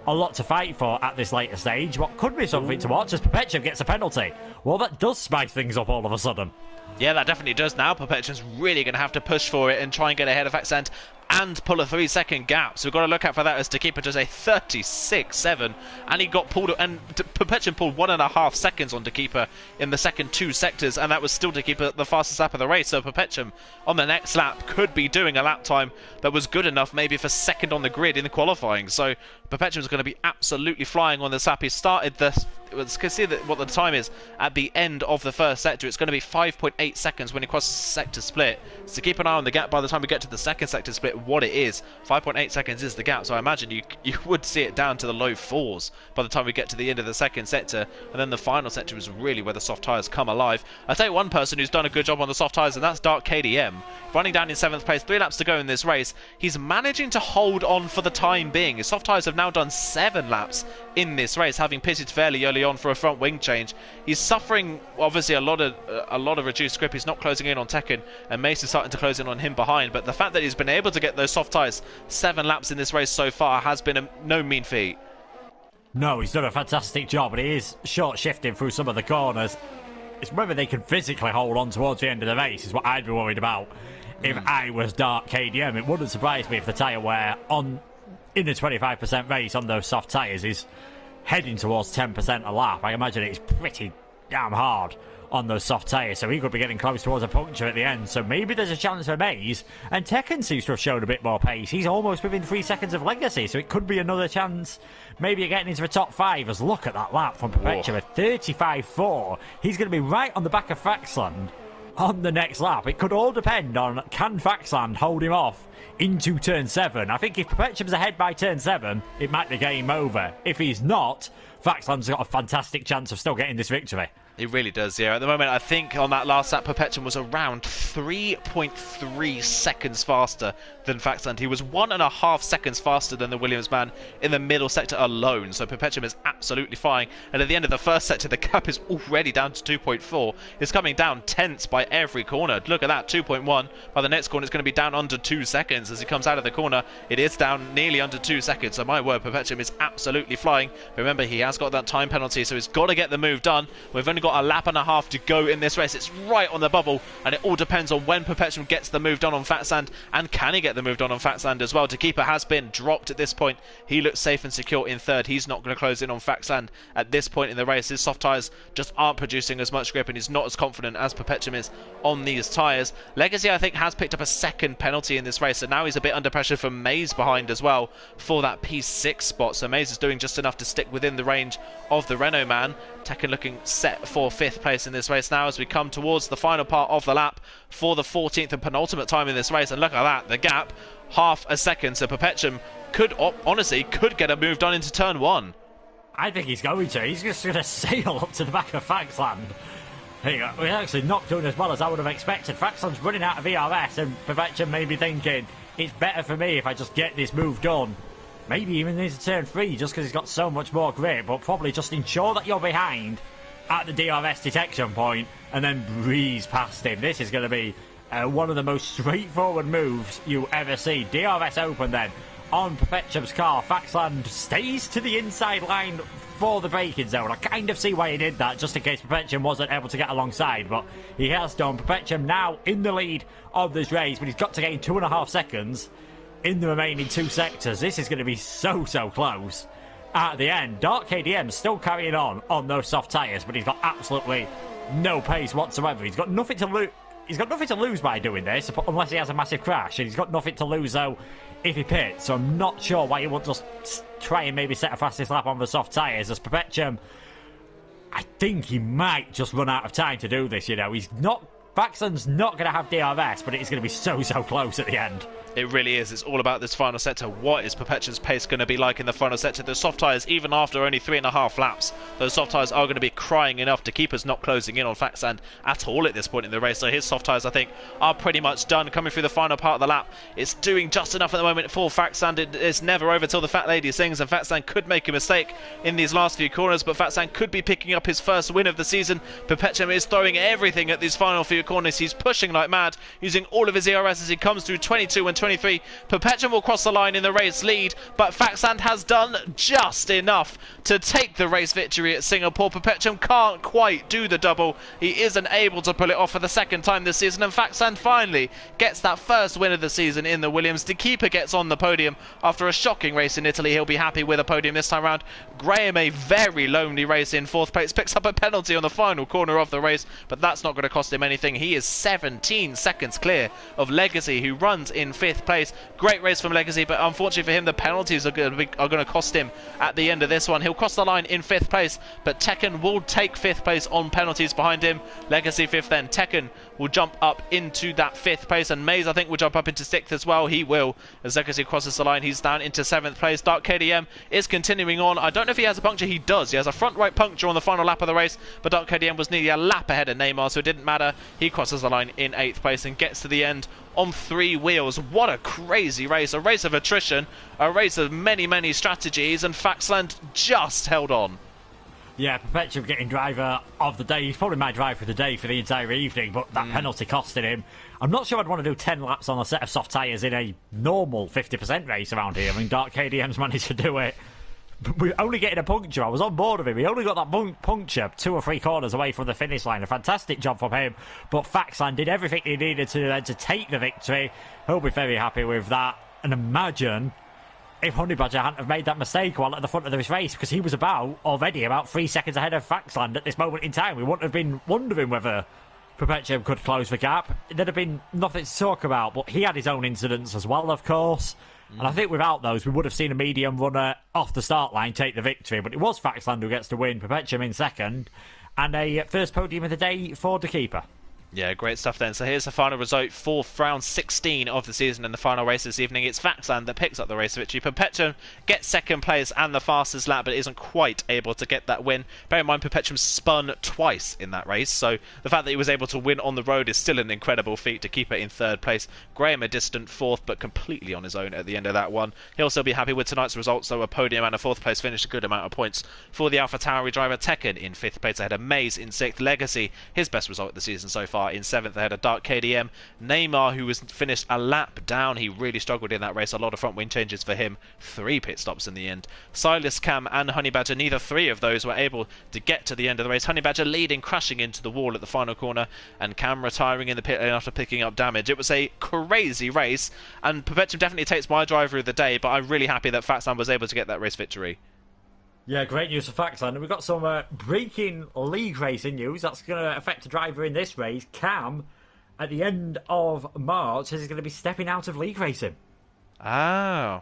a lot to fight for at this later stage. What could be something to watch as Perpetuum gets a penalty. Well, that does spice things up all of a sudden. Yeah, that definitely does now. Perpetuum's really going to have to push for it and try and get ahead of Faxland. and pull a 3-second gap. So we've got to look out for that as Takipa does a 36.7, and he got pulled, and Perpetuum pulled 1.5 seconds on Takipa in the second 2 sectors, and that was still Takipa the fastest lap of the race. So Perpetuum on the next lap could be doing a lap time that was good enough maybe for second on the grid in the qualifying. So Perpetuum is going to be absolutely flying on this lap. He started the, let's see what the time is at the end of the first sector. It's going to be 5.8 seconds when he crosses the sector split. So keep an eye on the gap by the time we get to the second sector split, what it is. 5.8 seconds is the gap, so I imagine you would see it down to the low 4s by the time we get to the end of the second sector, and then the final sector is really where the soft tyres come alive. I'll tell you one person who's done a good job on the soft tyres, and that's Dark KDM. Running down in 7th place, 3 laps to go in this race. He's managing to hold on for the time being. His soft tyres have now done 7 laps in this race, having pitted fairly early on for a front wing change. He's suffering obviously a lot of reduced grip. He's not closing in on Tekken, and Mace is starting to close in on him behind, but the fact that he's been able to get those soft tyres 7 laps in this race so far has been no mean feat. No, he's done a fantastic job, and he is short shifting through some of the corners. It's whether they can physically hold on towards the end of the race is what I'd be worried about. If I was Dark KDM, it wouldn't surprise me if the tyre wear in the 25% race on those soft tyres is heading towards 10% a lap. I imagine it's pretty damn hard on those soft tyres, so he could be getting close towards a puncture at the end. So maybe there's a chance for Maze, and Tekken seems to have shown a bit more pace. He's almost within 3 seconds of Legacy, so it could be another chance maybe getting into the top 5. As look at that lap from Perpetua, a 35.4. He's going to be right on the back of Faxland on the next lap. It could all depend on, can Faxland hold him off into turn 7. I think if Perpetuum's ahead by turn 7, it might be game over. If he's not, Faxland's got a fantastic chance of still getting this victory. It really does, yeah. At the moment, I think on that last lap, Perpetuum was around 3.3 seconds faster than Faxland. He was 1.5 seconds faster than the Williams man in the middle sector alone. So Perpetuum is absolutely flying. And at the end of the first sector, the gap is already down to 2.4. It's coming down tenths by every corner. Look at that, 2.1. By the next corner, it's going to be down under 2 seconds. As he comes out of the corner, it is down nearly under 2 seconds. So my word, Perpetuum is absolutely flying. Remember, he has got that time penalty, so he's got to get the move done. We've only got a lap and a half to go in this race. It's right on the bubble, and it all depends on when Perpetuum gets the move done on Fatsand, and can he get the move done on Fatsand as well. Takipa has been dropped at this point. He looks safe and secure in 3rd. He's not going to close in on Fatsand at this point in the race. His soft tyres just aren't producing as much grip, and he's not as confident as Perpetuum is on these tyres. Legacy, I think, has picked up a 2nd penalty in this race, so now he's a bit under pressure from Maze behind as well for that P6 spot. So Maze is doing just enough to stick within the range of the Renault man. Tekken looking set for 5th place in this race now as we come towards the final part of the lap for the 14th and penultimate time in this race. And look at that, the gap, half a second. So Perpetuum could, honestly, could get a move done into turn 1. I think he's going to. He's just going to sail up to the back of Faxland. He's actually not doing as well as I would have expected. Faxland's running out of ERS, and Perpetuum may be thinking, it's better for me if I just get this move done. Maybe even into turn 3 just because he's got so much more grip, but probably just ensure that you're behind at the DRS detection point and then breeze past him. This is going to be one of the most straightforward moves you ever see. DRS open then on Perpetuum's car. Faxland stays to the inside line for the braking zone. I kind of see why he did that, just in case Perpetuum wasn't able to get alongside, but he has done. Perpetuum now in the lead of this race, but he's got to gain 2.5 seconds in the remaining 2 sectors. This is going to be so close at the end. Dark KDM still carrying on those soft tyres, but he's got absolutely no pace whatsoever. He's got nothing to lose. He's got nothing to lose by doing this, unless he has a massive crash, and he's got nothing to lose though if he pits. So I'm not sure why he won't just try and maybe set a fastest lap on the soft tyres. As Perpetuum, I think he might just run out of time to do this. You know, he's not. Faxland's not going to have DRS, but it's going to be so close at the end. It really is. It's all about this final sector. What is Perpetuum's pace going to be like in the final sector? The soft tyres, even after only 3.5 laps, those soft tyres are going to be crying enough to keep us not closing in on Faxand at all at this point in the race. So his soft tyres, I think, are pretty much done. Coming through the final part of the lap, it's doing just enough at the moment for Faxand. It's never over till the fat lady sings, and Faxand could make a mistake in these last few corners, but Faxand could be picking up his first win of the season. Perpetuum is throwing everything at these final few corners. He's pushing like mad, using all of his ERS as he comes through 22 and 23. Perpetuum will cross the line in the race lead, but Faxand has done just enough to take the race victory at Singapore. Perpetuum can't quite do the double. He isn't able to pull it off for the second time this season, and Faxand finally gets that first win of the season in the Williams. De Keeper gets on the podium after a shocking race in Italy. He'll be happy with a podium this time round. Graham, a very lonely race in fourth place, picks up a penalty on the final corner of the race, but that's not going to cost him anything. He is 17 seconds clear of Legacy, who runs in fifth place. Great race from Legacy, but unfortunately for him, the penalties are going to cost him at the end of this one. He'll cross the line in fifth place, but Tekken will take fifth place on penalties behind him. Legacy fifth, then Tekken will jump up into that fifth place, and Maze, I think, will jump up into sixth as well. He will, as Legacy crosses the line. He's down into seventh place. Dark KDM is continuing on. I don't know if he has a puncture. He does. He has a front right puncture on the final lap of the race, but Dark KDM was nearly a lap ahead of Neymar, so it didn't matter. He crosses the line in eighth place and gets to the end on three wheels. What a crazy race. A race of attrition, a race of many strategies, and Faxland just held on. Yeah, Perpetuum getting driver of the day. He's probably my driver of the day for the entire evening, but that penalty costed him. I'm not sure I'd want to do 10 laps on a set of soft tyres in a normal 50% race around here. I mean, Dark KDM's managed to do it. But we're only getting a puncture. I was on board with him. He only got that puncture 2 or 3 corners away from the finish line. A fantastic job from him. But Faxland did everything he needed to take the victory. He'll be very happy with that. And imagine if Honey Badger hadn't have made that mistake while at the front of this race, because he was already about 3 seconds ahead of Faxland at this moment in time. We wouldn't have been wondering whether Perpetuum could close the gap. There'd have been nothing to talk about, but he had his own incidents as well, of course. And I think without those, we would have seen a medium runner off the start line take the victory. But it was Faxland who gets to win, Perpetuum in second, and a first podium of the day for De Keeper. Yeah, great stuff then. So here's the final result for round 16 of the season and the final race this evening. It's Faxland that picks up the race victory. Perpetuum gets second place and the fastest lap, but isn't quite able to get that win. Bear in mind, Perpetuum spun twice in that race, so the fact that he was able to win on the road is still an incredible feat. To keep it in third place. Graham a distant fourth, but completely on his own at the end of that one. He'll still be happy with tonight's results, so a podium and a fourth place finish, a good amount of points for the AlphaTauri driver. Tekken in fifth place ahead of Maze in sixth. Legacy, his best result of the season so far, in seventh ahead of Dark KDM. Neymar, who was finished a lap down, he really struggled in that race. A lot of front wing changes for him. 3 pit stops in the end. Silas, Cam and Honey Badger, neither 3 of those were able to get to the end of the race. Honey Badger leading, crashing into the wall at the final corner, and Cam retiring in the pit lane after picking up damage. It was a crazy race, and Perpetuum definitely takes my driver of the day, but I'm really happy that Faxland was able to get that race victory. Yeah, great news for Faxland. And we've got some breaking league racing news that's going to affect a driver in this race. Cam, at the end of March, says he's going to be stepping out of league racing. Oh.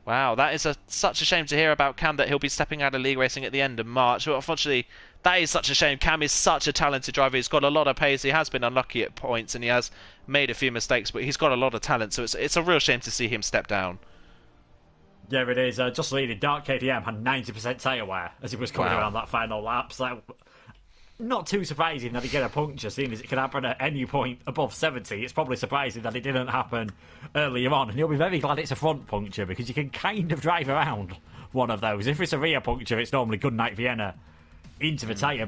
Wow, that is such a shame to hear about Cam, that he'll be stepping out of league racing at the end of March. Well, unfortunately, that is such a shame. Cam is such a talented driver. He's got a lot of pace. He has been unlucky at points, and he has made a few mistakes, but he's got a lot of talent, so it's a real shame to see him step down. Yeah, it is. Just leading, Dark KDM had 90% tyre wear as he was coming around that final lap. So not too surprising that he get a puncture, seeing as it can happen at any point above 70. It's probably surprising that it didn't happen earlier on, and you'll be very glad it's a front puncture, because you can kind of drive around one of those. If it's a rear puncture, it's normally Goodnight Vienna into the tyre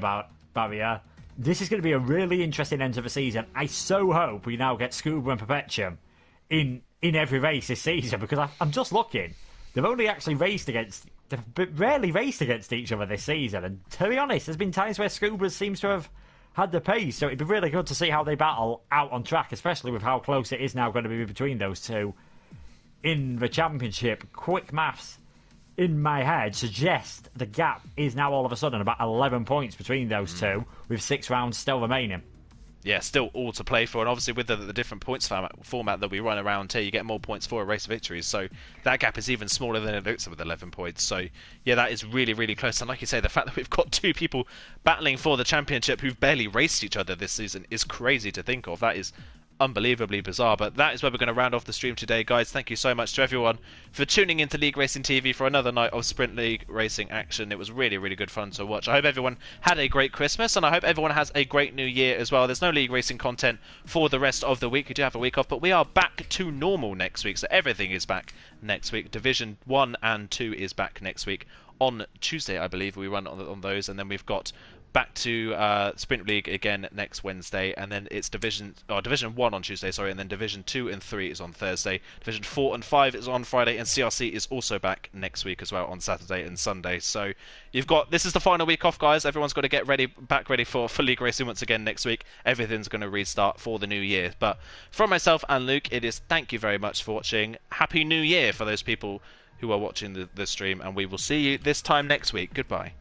barrier. This is going to be a really interesting end to the season. I so hope we now get Scuba and Perpetuum in every race this season, because I'm just looking. They've only actually they've rarely raced against each other this season, and to be honest, there's been times where Scuba seems to have had the pace, so it'd be really good to see how they battle out on track, especially with how close it is now going to be between those two in the championship. Quick maths in my head suggest the gap is now all of a sudden about 11 points between those two, with 6 rounds still remaining. Yeah, still all to play for, and obviously with the different points format that we run around here, you get more points for a race victories, so that gap is even smaller than it looks with 11 points. So yeah, that is really close, and like you say, the fact that we've got 2 people battling for the championship who've barely raced each other this season is crazy to think of. That is unbelievably bizarre. But that is where we're going to round off the stream today, guys. Thank you so much to everyone for tuning into League Racing TV for another night of Sprint League racing action. It was really good fun to watch. I hope everyone had a great Christmas, and I hope everyone has a great new year as well. There's no League Racing content for the rest of the week. We do have a week off, but we are back to normal next week, so everything is back next week. Division 1 and 2 is back next week. On Tuesday, I believe, we run on those, and then we've got back to Sprint League again next Wednesday, and then it's Division 1 on Tuesday, sorry, and then Division 2 and 3 is on Thursday. Division 4 and 5 is on Friday, and CRC is also back next week as well on Saturday and Sunday. So this is the final week off, guys. Everyone's got to get back ready for league racing once again next week. Everything's going to restart for the new year. But from myself and Luke, it is thank you very much for watching. Happy New Year for those people who are watching the stream, and we will see you this time next week. Goodbye.